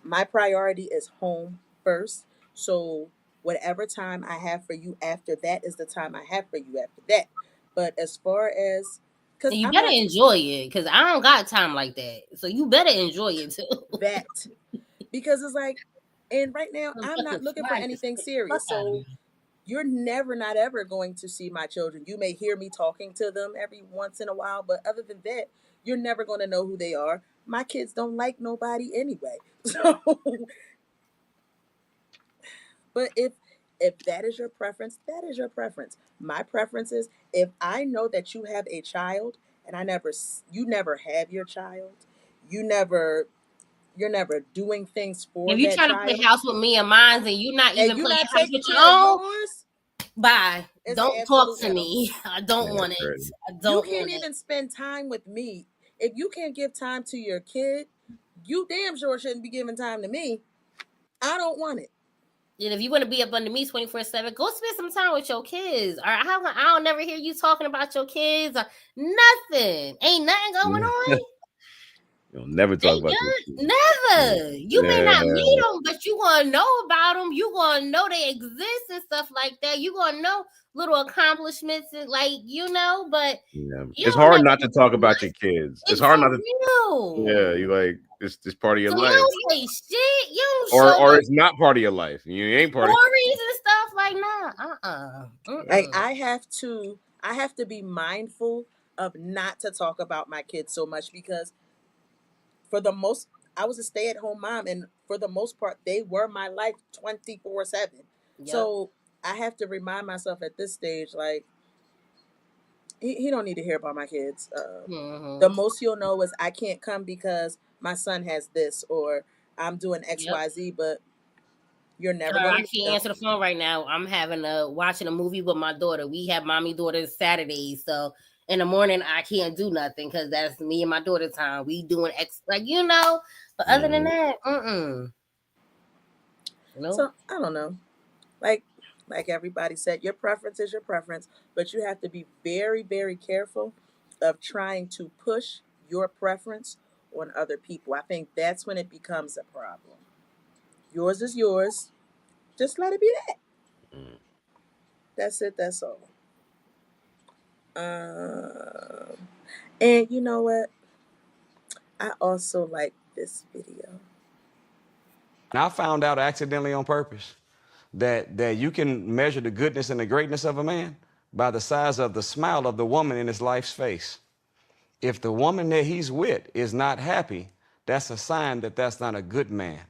My priority is home first. So whatever time I have for you after that is the time I have for you after that. But as far as, because You I'm better not enjoy it, because I don't got time like that. So you better enjoy it too. that, because it's like, and right now I'm I'm not fucking looking for fried the anything fuck serious. out of So me. you're never, not ever going to see my children. You may hear me talking to them every once in a while, but other than that, you're never going to know who they are. My kids don't like nobody anyway. So, but if that is your preference, that is your preference. My preference is, if I know that you have a child and you never have your child, you never you're never doing things for If you that trying to play child, house with me and mine, and you not and even you're playing not house taking with your care of own, yours, bye. it's an Don't talk absolute to no. me. I don't Yeah, want it. crazy. I You don't can't want even it. spend time with me. If you can't give time to your kid, you damn sure shouldn't be giving time to me. I don't want it. And if you want to be up under me 24/7, go spend some time with your kids. Or I don't never hear you talking about your kids or nothing. Ain't nothing going on. You'll never They talk about this shit. good. Never. You may Yeah. not meet them, but you gonna know about them. You gonna know they exist and stuff like that. You gonna know little accomplishments and but Yeah. you It's don't hard never not to get talk about your kids. It's it's hard for not to. real. Yeah, you like it's part of your So you life, don't say shit. You don't show or no it's not part of your life. You ain't part of. stories and stuff like nah. Like I have to be mindful of not to talk about my kids so much, because for the most I was a stay-at-home mom, and for the most part they were my life 24/7. Yep. So I have to remind myself at this stage, like, he don't need to hear about my kids. The Mm-hmm. most he'll know is I can't come because my son has this, or I'm doing Yep. XYZ, but you're never Or going to I meet can't them. answer the phone right now. I'm having watching a movie with my daughter. We have mommy daughters Saturdays, so in the morning I can't do nothing because that's me and my daughter time. We doing But other than that, nope. So I don't know. Like like everybody said, your preference is your preference, but you have to be very, very careful of trying to push your preference on other people. I think that's when it becomes a problem. Yours is yours. Just let it be that. Mm. That's it. That's all. Um, and you know what? I also like this video. I found out accidentally on purpose that you can measure the goodness and the greatness of a man by the size of the smile of the woman in his life's face. If the woman that he's with is not happy, that's a sign that that's not a good man.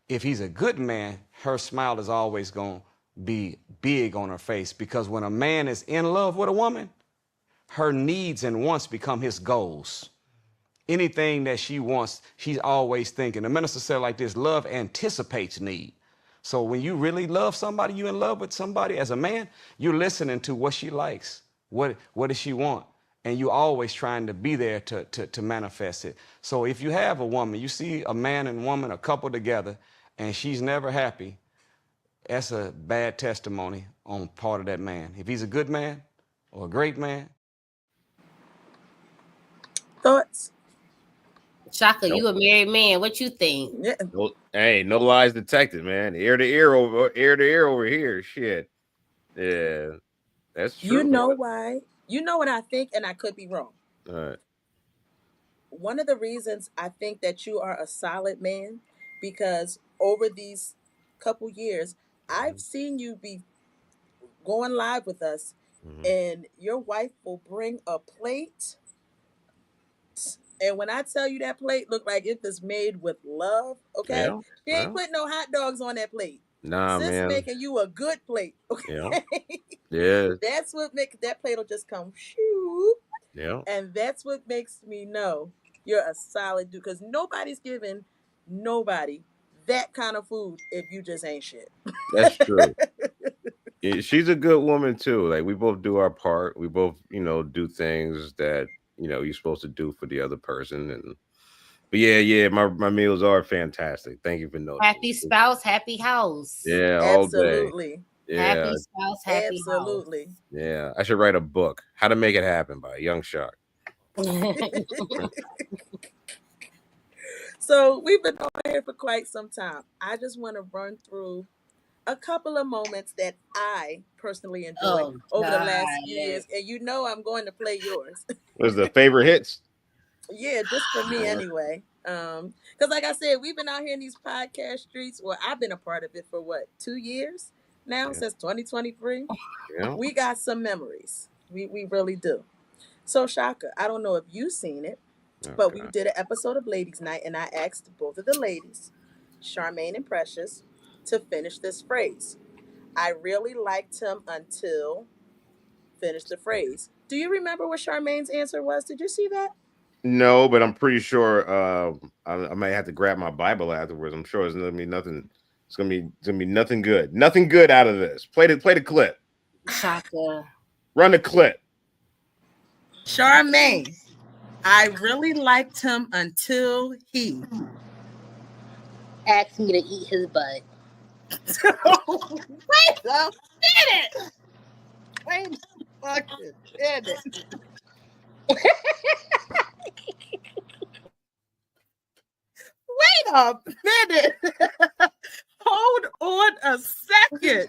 If he's a good man, her smile is always going to be big on her face, because when a man is in love with a woman, her needs and wants become his goals. Anything that she wants, she's always thinking. The minister said like this: love anticipates need. So when you really love somebody, you in love with somebody as a man, you're listening to what she likes. What does she want? And you always trying to be there to manifest it. So if you have a woman, you see a man and woman, a couple together, and she's never happy, that's a bad testimony on part of that man. If he's a good man or a great man. Thoughts? Shaka, Nope. you a married man. What you think? Yeah. No, hey, no lies detected, man. Ear to ear over here. Shit. Yeah, that's You true, man. know why? You know what I think, and I could be wrong. All right. One of the reasons I think that you are a solid man, because over these couple years, I've seen you be going live with us, Mhm. and your wife will bring a plate. And when I tell you that plate look like it was made with love, okay? Yeah. She ain't Yeah. putting no hot dogs on that plate. Nah, Sis man. making you a good plate, Yeah. okay? Yeah. That's what makes that plate will just come shoo, Yeah. and that's what makes me know you're a solid dude. Because nobody's giving nobody that kind of food if you just ain't shit. That's true. Yeah, she's a good woman too. Like we both do our part. We both, do things that you're supposed to do for the other person. And but yeah, my meals are fantastic. Thank you for noticing. Happy spouse, happy house. Yeah, all day. Absolutely. Yeah, Happy spouse, happy Absolutely. yeah. I should write a book, How to Make It Happen by Young Shark. house. So we've been on here for quite some time. I just want to run through a couple of moments that I personally enjoyed Oh over the God. last few years, and I'm going to play yours. What's the favorite hits? Yeah, just for me Yeah. anyway. Because like I said, we've been out here in these podcast streets. Well, I've been a part of it for what, 2 years now, Yeah. since 2023. Yeah. We got some memories. We really do. So Shaka, I don't know if you've seen it, but we Okay. did an episode of Ladies Night, and I asked both of the ladies, Charmaine and Precious, to finish this phrase. I really liked him until finish the phrase. Do you remember what Charmaine's answer was? Did you see that? No, but I'm pretty sure I might have to grab my Bible afterwards. I'm sure it's gonna be nothing. It's gonna be nothing good. Nothing good out of this. Play the clip. Shaka. Run the clip. Charmaine, I really liked him until he Asked me to eat his butt. Wait a minute. Wait a fucking minute. Wait a minute. Hold on a second.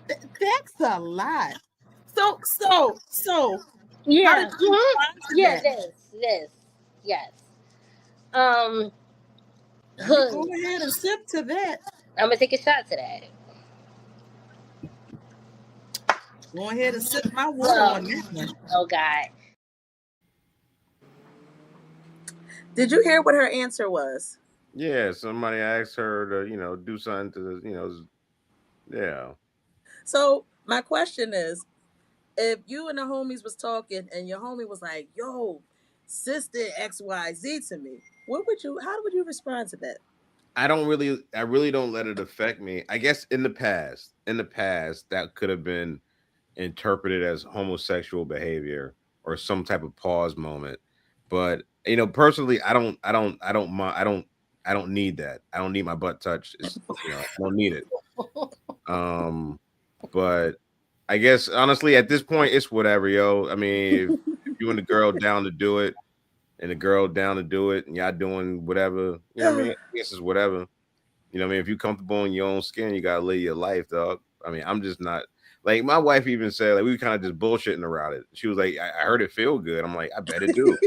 That's a lot. So Yeah. how did you respond to Yeah, that? yes. You go ahead and sip to that. I'm gonna take a shot to that. Go ahead and sip my water on that one. Oh God. Did you hear what her answer was? Yeah, somebody asked her to, do something yeah. So my question is, if you and the homies was talking and your homie was like, yo, sister XYZ to me, how would you respond to that? I really don't let it affect me. I guess in the past, that could have been interpreted as homosexual behavior or some type of pause moment. But personally, I don't need that. I don't need my butt touched. I don't need it. But I guess honestly, at this point, it's whatever, yo. I mean, if you and the girl down to do it, and the girl down to do it, and y'all doing whatever, I mean, I guess it's whatever. I mean, if you're comfortable in your own skin, you gotta live your life, dog. I mean, I'm just not like my wife even said, like, we were kind of just bullshitting around it. She was like, I heard it feel good. I'm like, I bet it do.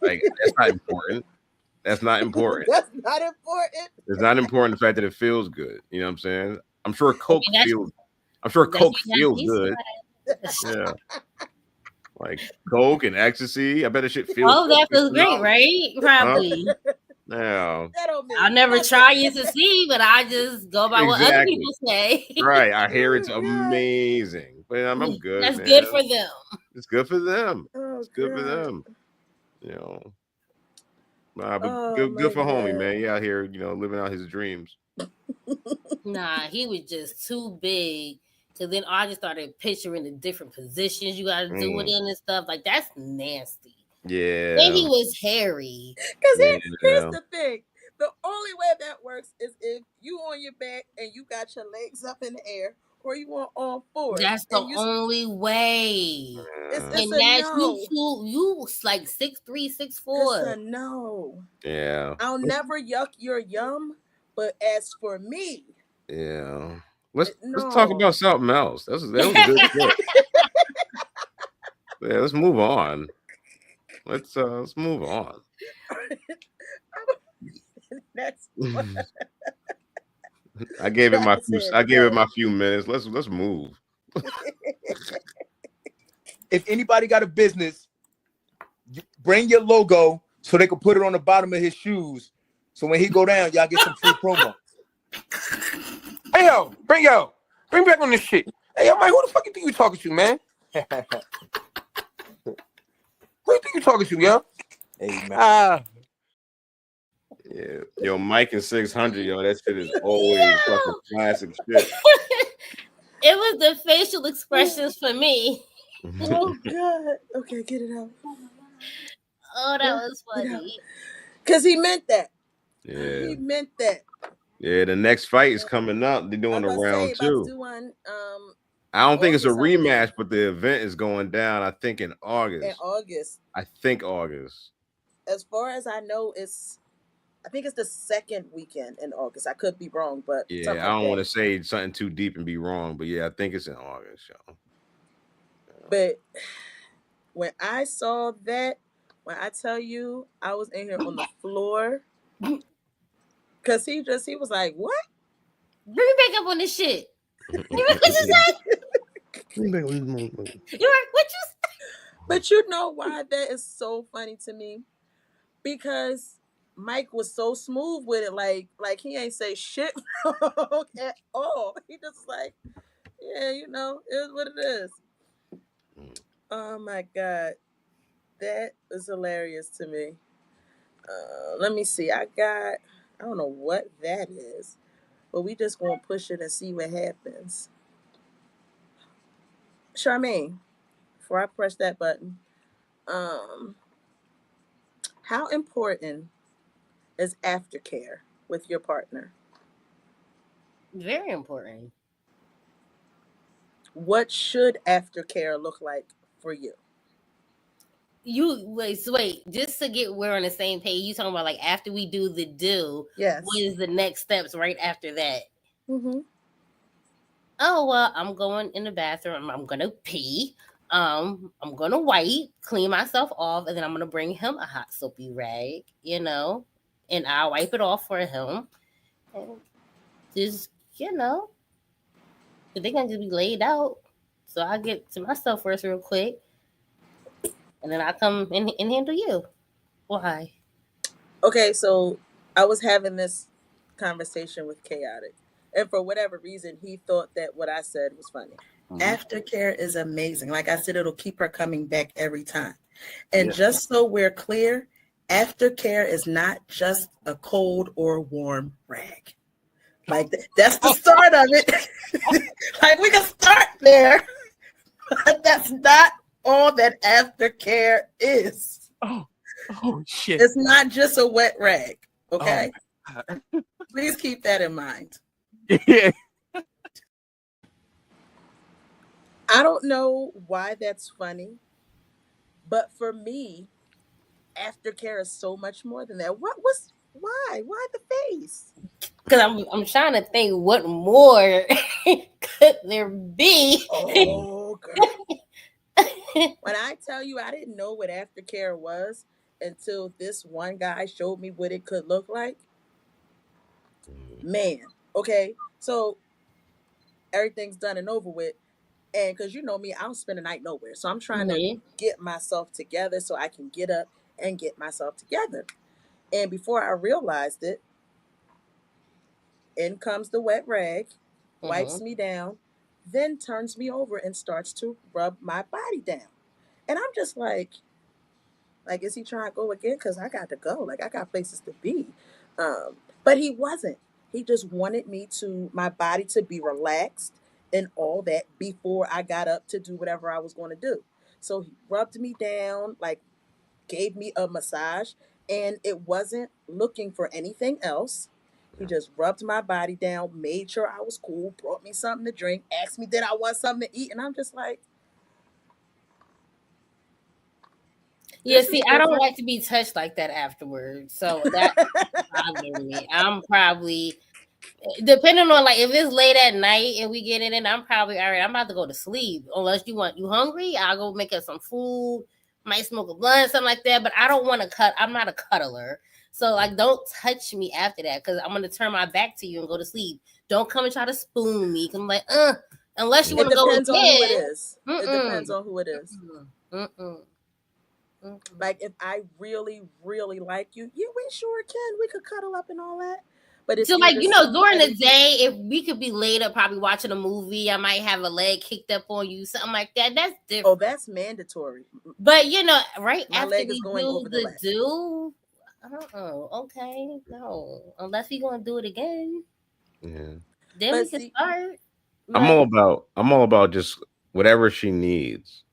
Like, that's not important. That's not important. That's not important. It's not important the fact that it feels good. You know what I'm saying? I'm sure Coke feels good. Yeah. Like Coke and ecstasy. I bet that shit feels Oh, that feels great, right? Probably. Yeah. I'll never try it to see, but I just go by what other people say. Right. I hear it's amazing. But I'm good. That's man. good for them. It's good for them. Oh, it's good for God. them. But good for homie, man. He out here, living out his dreams. Nah, he was just too big. So then I just started picturing the different positions you gotta do it in and stuff. Like, that's nasty. Yeah. And he was hairy. Because here's the thing. The only way that works is if you on your back and you got your legs up in the air, or you on all fours. That's the only way. It's And a that's no. you like 6'3", 6'4". It's a no. Yeah. I'll never yuck your yum, but as for me, yeah. Let's talk about something else. That was a good clip. Yeah, let's move on. Let's move on. Next one. I gave it my few. Said I gave no. it my few minutes. Let's move. If anybody got a business, bring your logo so they can put it on the bottom of his shoes. So when he go down, y'all get some free promo. Hey yo, bring back on this shit. Hey yo, Mike, who the fuck you think you talking to, man? Who you think you talking to, yo? Hey man. Yeah, yo, Mike and 600, yo, that shit is always fucking classic shit. It was the facial expressions for me. Oh God. Okay, get it out. Oh, that was funny. Because he meant that. Yeah. He meant that. Yeah, the next fight is coming up. They're doing a round About to 2. do one, I don't think it's a August, I believe. rematch, but the event is going down, I think, in August. In August. I think August. As far as I know, I think it's the second weekend in August. I could be wrong, but Yeah, I don't want to say something too deep and be wrong, but yeah, I think it's in August, yo. But when I saw that, when I tell you, I was in here on the floor. Because he was like, what? Bring me back up on this shit. You heard what you said? You heard what you said? But you know why that is so funny to me? Because Mike was so smooth with it, like he ain't say shit at all. He just like, yeah, it is what it is. Oh my God, that was hilarious to me. Let me see. I don't know what that is, but we just gonna push it and see what happens. Charmaine, before I press that button, how important is aftercare with your partner? Very important. What should aftercare look like for you? Wait, just to get we're on the same page, you talking about like after we do the do, yes, what is the next steps right after that? Mm-hmm. Oh well, I'm going in the bathroom, I'm gonna pee, I'm gonna wipe, clean myself off, and then I'm gonna bring him a hot soapy rag, and I'll wipe it off for him. And just they're gonna just be laid out. So I get to myself first real quick, and then I come and handle you. Why? Okay, so I was having this conversation with Chaotic, and for whatever reason, he thought that what I said was funny. Aftercare is amazing. Like I said, it'll keep her coming back every time. And just so we're clear, aftercare is not just a cold or warm rag. Like that's the start of it. Like we can start there, but that's not all that aftercare is. Oh shit! It's not just a wet rag. Okay, please keep that in mind. Yeah. I don't know why that's funny, but for me, aftercare is so much more than that. Why the face? Because I'm trying to think what more could there be. Oh, when I tell you I didn't know what aftercare was until this one guy showed me what it could look like. Man, okay, so everything's done and over with. And because you know me, I don't spend a night nowhere. So I'm trying to get myself together so I can get up and get myself together. And before I realized it, in comes the wet rag, wipes me down, then turns me over and starts to rub my body down. And I'm just like, is he trying to go again? Because I got to go. Like, I got places to be. But he wasn't. He just wanted my body to be relaxed and all that before I got up to do whatever I was going to do. So he rubbed me down, like gave me a massage, and it wasn't looking for anything else. He just rubbed my body down, made sure I was cool, brought me something to drink, asked me did I want something to eat, and I'm just like, yeah, see, I don't like to be touched like that afterwards. So that's bothering me. I'm probably, depending on like if it's late at night and we get in, I'm probably all right. I'm about to go to sleep. Unless you hungry, I'll go make us some food, might smoke a blunt, something like that. But I don't want to cut. I'm not a cuddler, So like, don't touch me after that, because I'm gonna turn my back to you and go to sleep. Don't come and try to spoon me. I'm like, unless you It want to go depends on who it again. is. It depends on who it is. Like if I really, really like you, yeah, we sure can. We could cuddle up and all that. But if So you're like, just during the somebody, day, if we could be laid up probably watching a movie, I might have a leg kicked up on you, something like that. That's different. oh, that's mandatory. But right My after leg is we going over the leg. okay, no, unless we gonna do it again, Yeah. then But we can see, start. I'm all about just whatever she needs.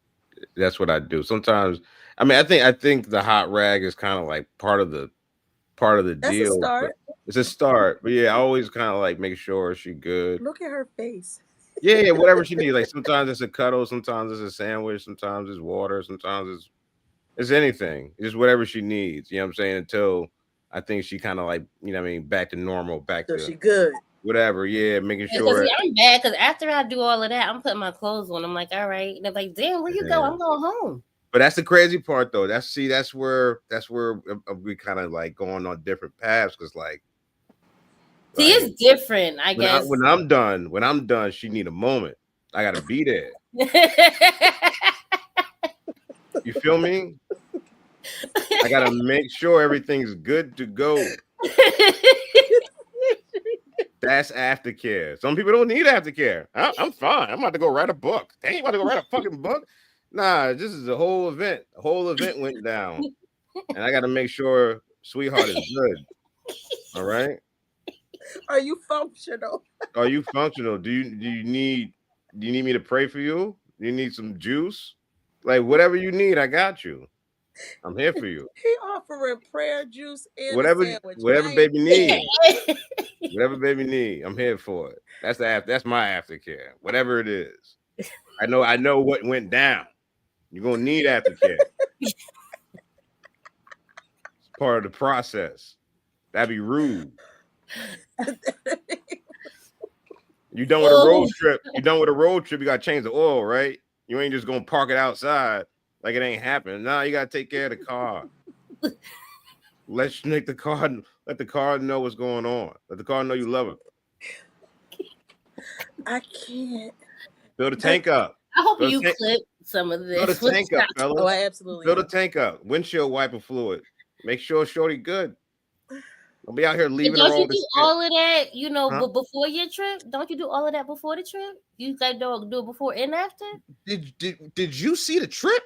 That's what I do. Sometimes, I mean, I think the hot rag is kind of like part of the that's a deal, but start. it's a start. But yeah, I always kind of like make sure she good. Look at her face. Yeah, whatever she needs. Like sometimes it's a cuddle, sometimes it's a sandwich, sometimes it's water, sometimes it's anything. It's just whatever she needs. You know what I'm saying? Until I think she kind of like, you know what I mean, back to normal, back So to she good. whatever. Yeah, making Because sure. I'm bad. Because after I do all of that, I'm putting my clothes on. I'm like, all right. And they're like, damn, where you go? I'm going home. But that's the crazy part, though. That's where we kind of like going on different paths. Because like, it's different. I guess when I'm done, she need a moment. I gotta be there. You feel me? I gotta make sure everything's good to go. That's aftercare. Some people don't need aftercare. I'm fine. I'm about to go write a book. They ain't about to go write a fucking book. Nah, this is a whole event. The whole event went down, and I got to make sure sweetheart is good. All right. Are you functional? Are you functional? Do you need me to pray for you? Do you need some juice? Like whatever you need, I got you. I'm here for you. He offering prayer juice and a Whatever sandwich. whatever baby need. Whatever baby need, I'm here for it. That's my aftercare. Whatever it is. I know what went down. You're gonna need aftercare. It's part of the process. That'd be rude. You done with a road trip. You done with a road trip. You gotta change the oil, right? You ain't just gonna park it outside like it ain't happening. Nah, you gotta take care of the car. Let the car know what's going on. Let the car know you love it. I can't. Fill the tank up. I hope you clip some of this. Fill the tank up, fellas. Oh, I absolutely. Fill the tank up. Windshield wiper fluid. Make sure shorty good. I'll be out here leaving her all Don't you this do all of that, Huh? before your trip? Don't you do all of that before the trip? You guys do it before and after? Did you see the trip?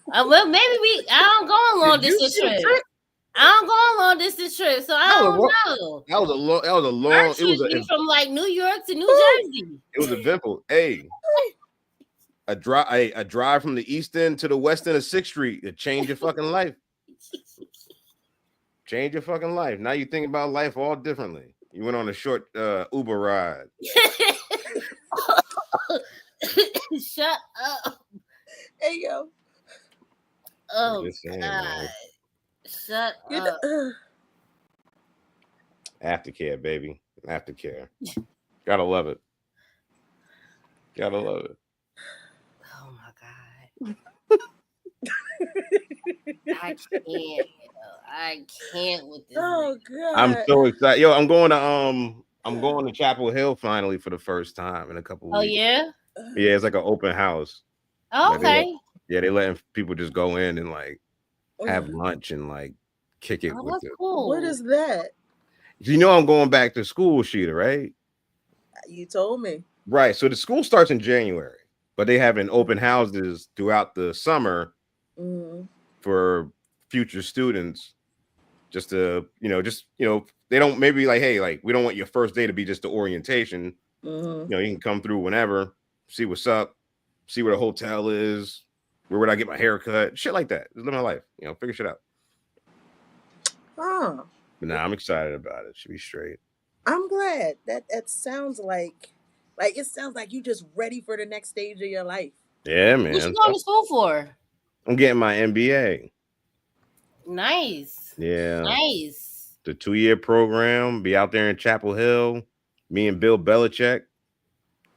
Well, maybe I don't go on long distance trip. I don't go on long distance trip, so I don't know. That was a long. Our trip be from like New York to New Jersey. It was eventful. Hey, a drive from the east end to the west end of 6th Street. It changed your fucking life. Change your fucking life. Now you think about life all differently. You went on a short Uber ride. Shut up. Hey yo. Oh God. Shut up. Aftercare, baby. Aftercare. Gotta love it. Gotta love it. Oh my God. I can't with this. Oh God. I'm so excited. Yo, I'm going to Chapel Hill finally for the first time in a couple of weeks. Oh yeah? Yeah, it's like an open house. Oh, okay. They letting people just go in and like have lunch and like kick it with it. Cool. What is that? You know I'm going back to school, Sheeta, right? You told me. Right. So the school starts in January, but they have open houses throughout the summer for future students. Just to, they don't maybe like, hey, like we don't want your first day to be just the orientation. You can come through whenever, see what's up, see where the hotel is, where would I get my hair cut, shit like that. Just live my life, figure shit out. Oh. But now I'm excited about it. Should be straight. I'm glad. That sounds like it sounds like you just ready for the next stage of your life. Yeah, man. What you going to school for? I'm getting my MBA. Nice. Yeah. Nice. The 2-year program. Be out there in Chapel Hill. Me and Bill Belichick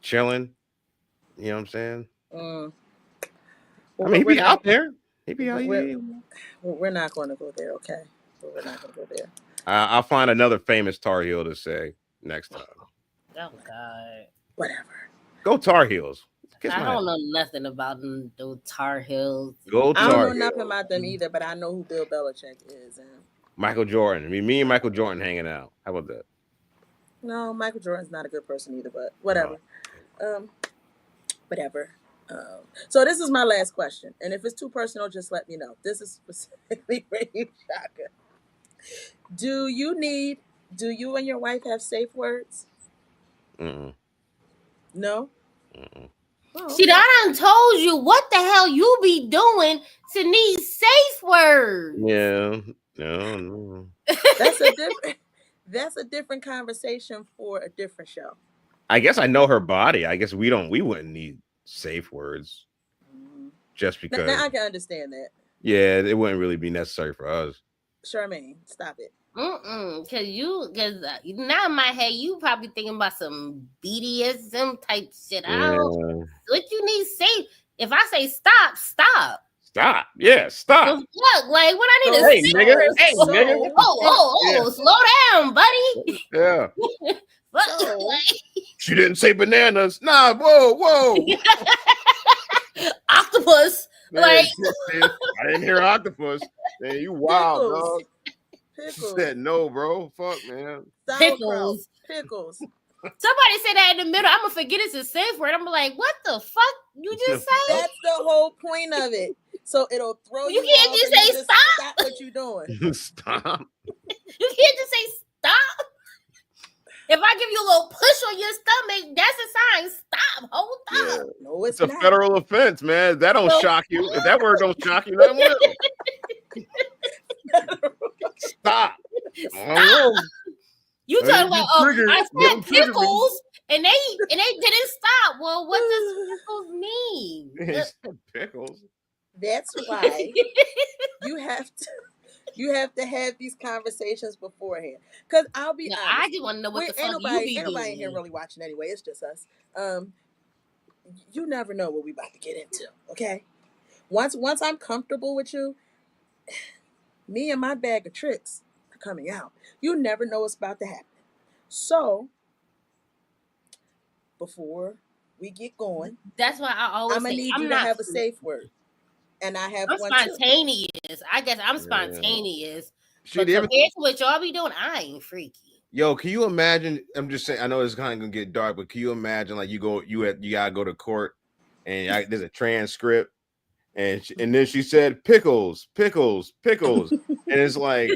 chilling. You know what I'm saying? Well, I mean, he be out there. He be out here. We're not going to go there, okay? but we're not gonna go there. I'll find another famous Tar Heel to say next time. Oh God. Whatever. Go Tar Heels. Kiss I my don't ass. know nothing about them, those Tar Heels. Go I don't Tar know nothing Heels. about them either, but I know who Bill Belichick is. And Michael Jordan. I mean, me and Michael Jordan hanging out. How about that? no, Michael Jordan's not a good person either, but No. whatever. Whatever. So this is my last question, and if it's too personal, just let me know. This is specifically for you, Shaka. Do you and your wife have safe words? Mm-mm. No. Mm-mm. Oh, See, I done told you what the hell you be doing to need safe words. Yeah. No. that's a different. That's a different conversation for a different show. I guess I know her body. I guess we wouldn't need safe words just because. Now I can understand that. Yeah, it wouldn't really be necessary for us. Charmaine, stop it. Cause now in my head you probably thinking about some BDSM type shit. Yeah. What you need safe? If I say stop. Stop. Yeah, stop. Look, like what I need Hey, to say. nigga. Hey, nigga. Oh, slow down, buddy. Yeah. So, She didn't say bananas. Nah, whoa. Octopus. Man, Like I didn't hear octopus. Man, you wild, Pickles. dog. Pickles. She said no, bro. Fuck, man. Sauerkraut. Pickles. Somebody say that in the middle. I'm gonna forget it's a safe word. I'm like, what the fuck you just say? That's the whole point of it. So it'll throw you. You can't off just and say you just stop. Stop what you doing. Stop. You can't just say stop. If I give you a little push on your stomach, that's a sign. Stop. Hold up. Yeah. No, It's a federal offense, man. That don't shock you. If that word don't shock you, nothing will. Stop. You talking about? I said pickles, and they didn't stop. Well, what does pickles mean? Pickles. That's why you have to have these conversations beforehand. Because I'll be honest, I just want to know what the fuck you be doing. Ain't nobody in here really watching anyway. It's just us. You never know what we about to get into. Okay. Once I'm comfortable with you, me and my bag of tricks are coming out. You never know what's about to happen. So before we get going, that's why I always I'm gonna need you to have a safe word. And I have I'm one spontaneous. Too. I guess I'm spontaneous. Yeah. But compared to what y'all be doing, I ain't freaky. Yo, can you imagine? I'm just saying. I know it's kind of gonna get dark, but can you imagine? Like you gotta go to court, and there's a transcript, and then she said pickles, and it's like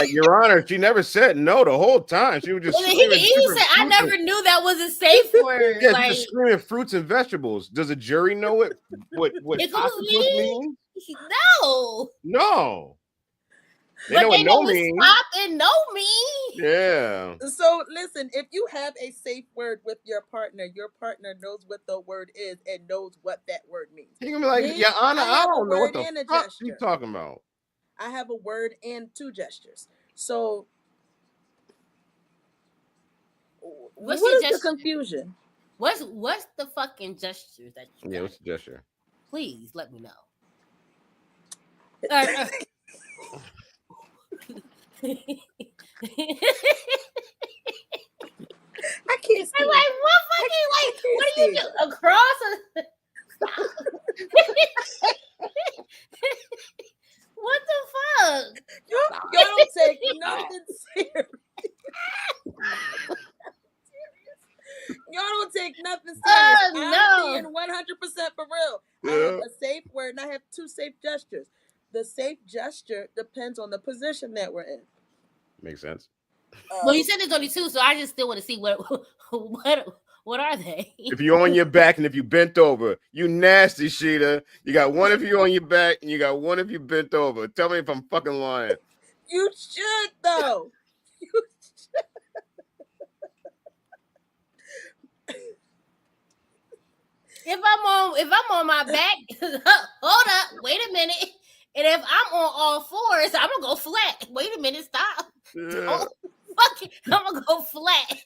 Your Honor, she never said no the whole time. She was just. He said, "I never knew that was a safe word." Yeah, like, just screaming fruits and vegetables. Does a jury know it? What octopus means? No. They know what no means. Stop and no mean. Yeah. So listen, if you have a safe word with your partner knows what the word is and knows what that word means. You're gonna be like, Your Honor, I don't know what the fuck you talking about. I have a word and two gestures. So what is the confusion? What's the fucking gestures that you got? What's the gesture? Please let me know. I can't stand. Like what fucking what do you do across what the fuck? Y'all don't take nothing serious. Y'all don't take nothing serious. I'm being 100% for real. I have a safe word and I have two safe gestures. The safe gesture depends on the position that we're in. Makes sense. Well, you said there's only two, so I just still want to see what are they? If you're on your back and if you bent over, you nasty, Sheeta. You got one if you're on your back and you got one if you bent over. Tell me if I'm fucking lying. You should though. If I'm on my back, hold up, wait a minute. And if I'm on all fours, I'm gonna go flat. Wait a minute, stop. Yeah. Fuck it, I'm gonna go flat.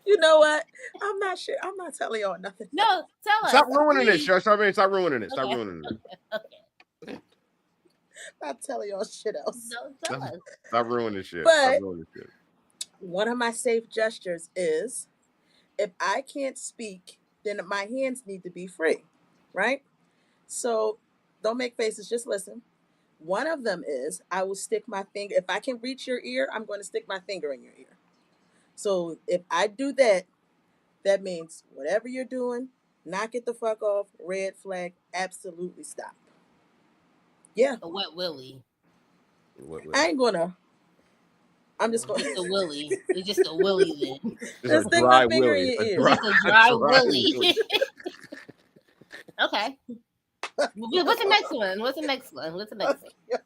You know what? I'm not sure. I'm not telling y'all nothing. No, tell us. Stop ruining it, Stop ruining it. Stop ruining it. Okay. Not telling y'all shit else. Don't tell us. Stop ruining shit. Stop But ruining shit. one of my safe gestures is if I can't speak, then my hands need to be free, right? So don't make faces, just listen. One of them is I will stick my finger. If I can reach your ear, I'm going to stick my finger in your ear. So if I do that, that means whatever you're doing, knock it the fuck off, red flag, absolutely stop. Yeah, A wet willy. I ain't gonna. I'm just gonna Just a willy. It's just a willy then. It's a just stick my dry finger in willy. your A ear. It's dry, just a dry dry willy. willy. Okay. What's the next one? What's the next one? What's the next one?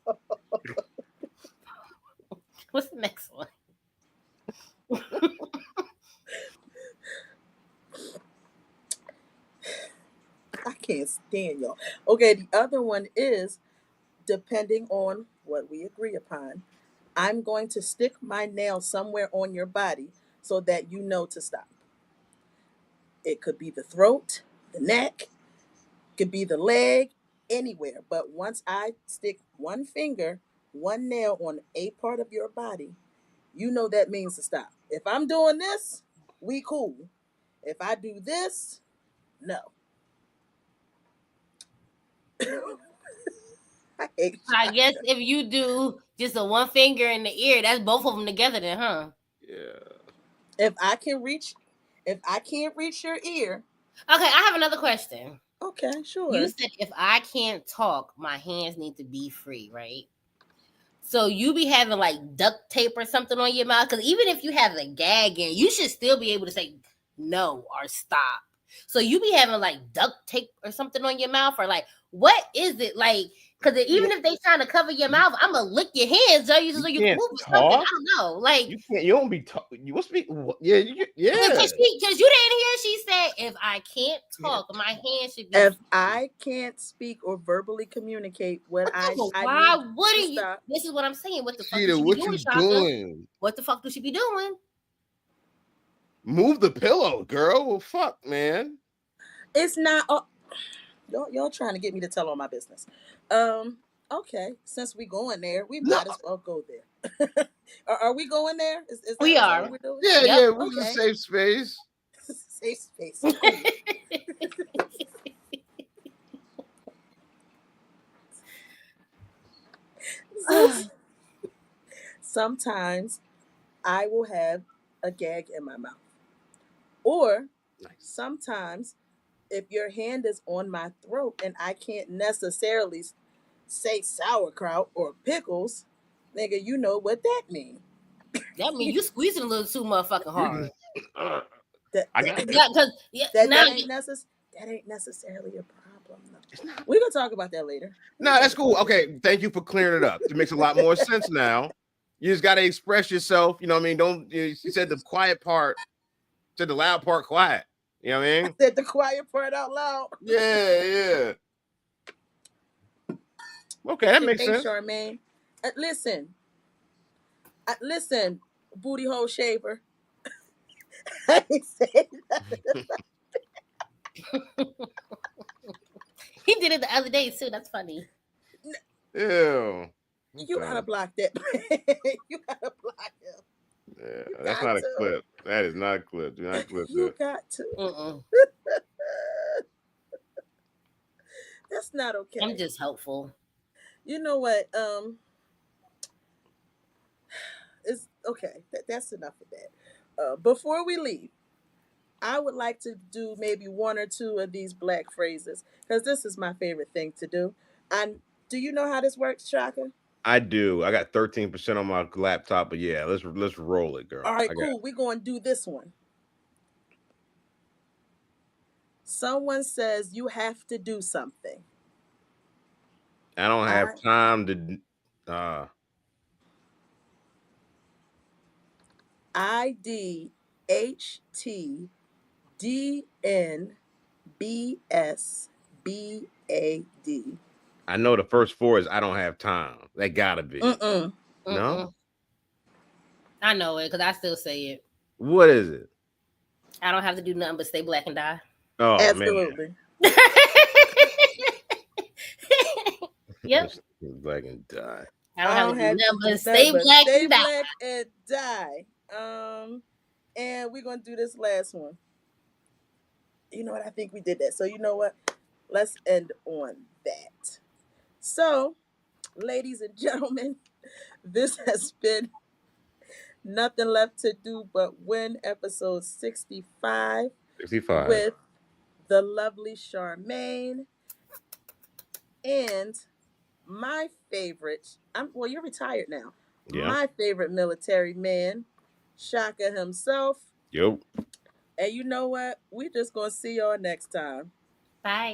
What's the next one? I can't stand y'all. Okay, the other one is depending on what we agree upon. I'm going to stick my nail somewhere on your body so that you know to stop. It could be the throat, the neck, could be the leg, anywhere. But once I stick one finger, one nail on a part of your body, you know that means to stop. If I'm doing this, we cool. If I do this, no. I hate I you. guess if you do just a one finger in the ear, that's both of them together then, huh? Yeah. If I can reach, if I can't reach your ear, Okay, I have another question. okay, You sure. said if I can't talk, my hands need to be free, right? So you be having like duct tape or something on your mouth? Because even if you have a gag in, you should still be able to say no or stop. So you be having like duct tape or something on your mouth, or like what is it like? Because Yeah. even if they trying to cover your mouth, I'm gonna lick your hands so you can can't move or something. talk? I don't know, like You can't. You don't be talking. You must be. Yeah. Yeah. because you didn't hear. She said, "If I can't talk, my hands should be." If I can't speak or verbally communicate what I Why need to wouldn't you? stop, This is what I'm saying. What the fuck Cheetah, does she be what doing, you Shaka? doing? What the fuck does she be doing? Move the pillow, girl. Well, fuck, man. it's not. Y'all trying to get me to tell all my business. Okay, since we going there, we No. might as well go there. Are we going there? We Is that are. what we're doing? Yeah. Yep. Yeah. This is a Okay. safe space. Safe space. Cool. So, sometimes I will have a gag in my mouth, or Nice. sometimes if your hand is on my throat and I can't necessarily say sauerkraut or pickles, nigga, you know what that means. That means you squeezing a little too motherfucking hard. That I that, got Yeah, because that ain't necessarily a problem. No. It's not. We gonna talk about that later. No, that's cool. Okay, thank you for clearing it up. It makes a lot more sense now. You just got to express yourself. You know what I mean? Don't. You said the quiet part. Said the loud part quiet. You know what I mean? Said the quiet part out loud. Yeah, yeah. Okay, that makes Hey, sense. Charmaine. Listen, booty hole shaver. I ain't saying nothing. he did it the other day too. That's funny. Ew. You Okay. gotta block that. You gotta block him. Yeah, You that's got not a to. clip. That is not a clip. Do not clip You that. got to. Mm-mm. That's not I'm okay. just helpful. You know what? It's okay. That's enough of that. Before we leave, I would like to do maybe one or two of these black phrases because this is my favorite thing to do. And do you know how this works, Shaka? I do. I got 13% on my laptop, but yeah, let's roll it, girl. All right, I got cool. We're going to do this one. Someone says you have to do something. I don't have I time to IDHTDNBSBAD. I know the first four is I don't have time. That gotta be. Mm-mm. No? Mm-mm. I know it because I still say it. What is it? I don't have to do nothing but stay black and die. Oh man. Absolutely. Yep. Stay black and die. I don't have to do nothing to do but nothing stay but black stay and die. black and die. And we're gonna do this last one. You know what? I think we did that. So you know what? Let's end on that. So, ladies and gentlemen, this has been Nothing Left to Do But Win, episode 65, 65. with the lovely Charmaine and my favorite. Well, you're retired now. Yeah. My favorite military man, Shaka himself. Yep. And you know what? We're just gonna see y'all next time. Bye.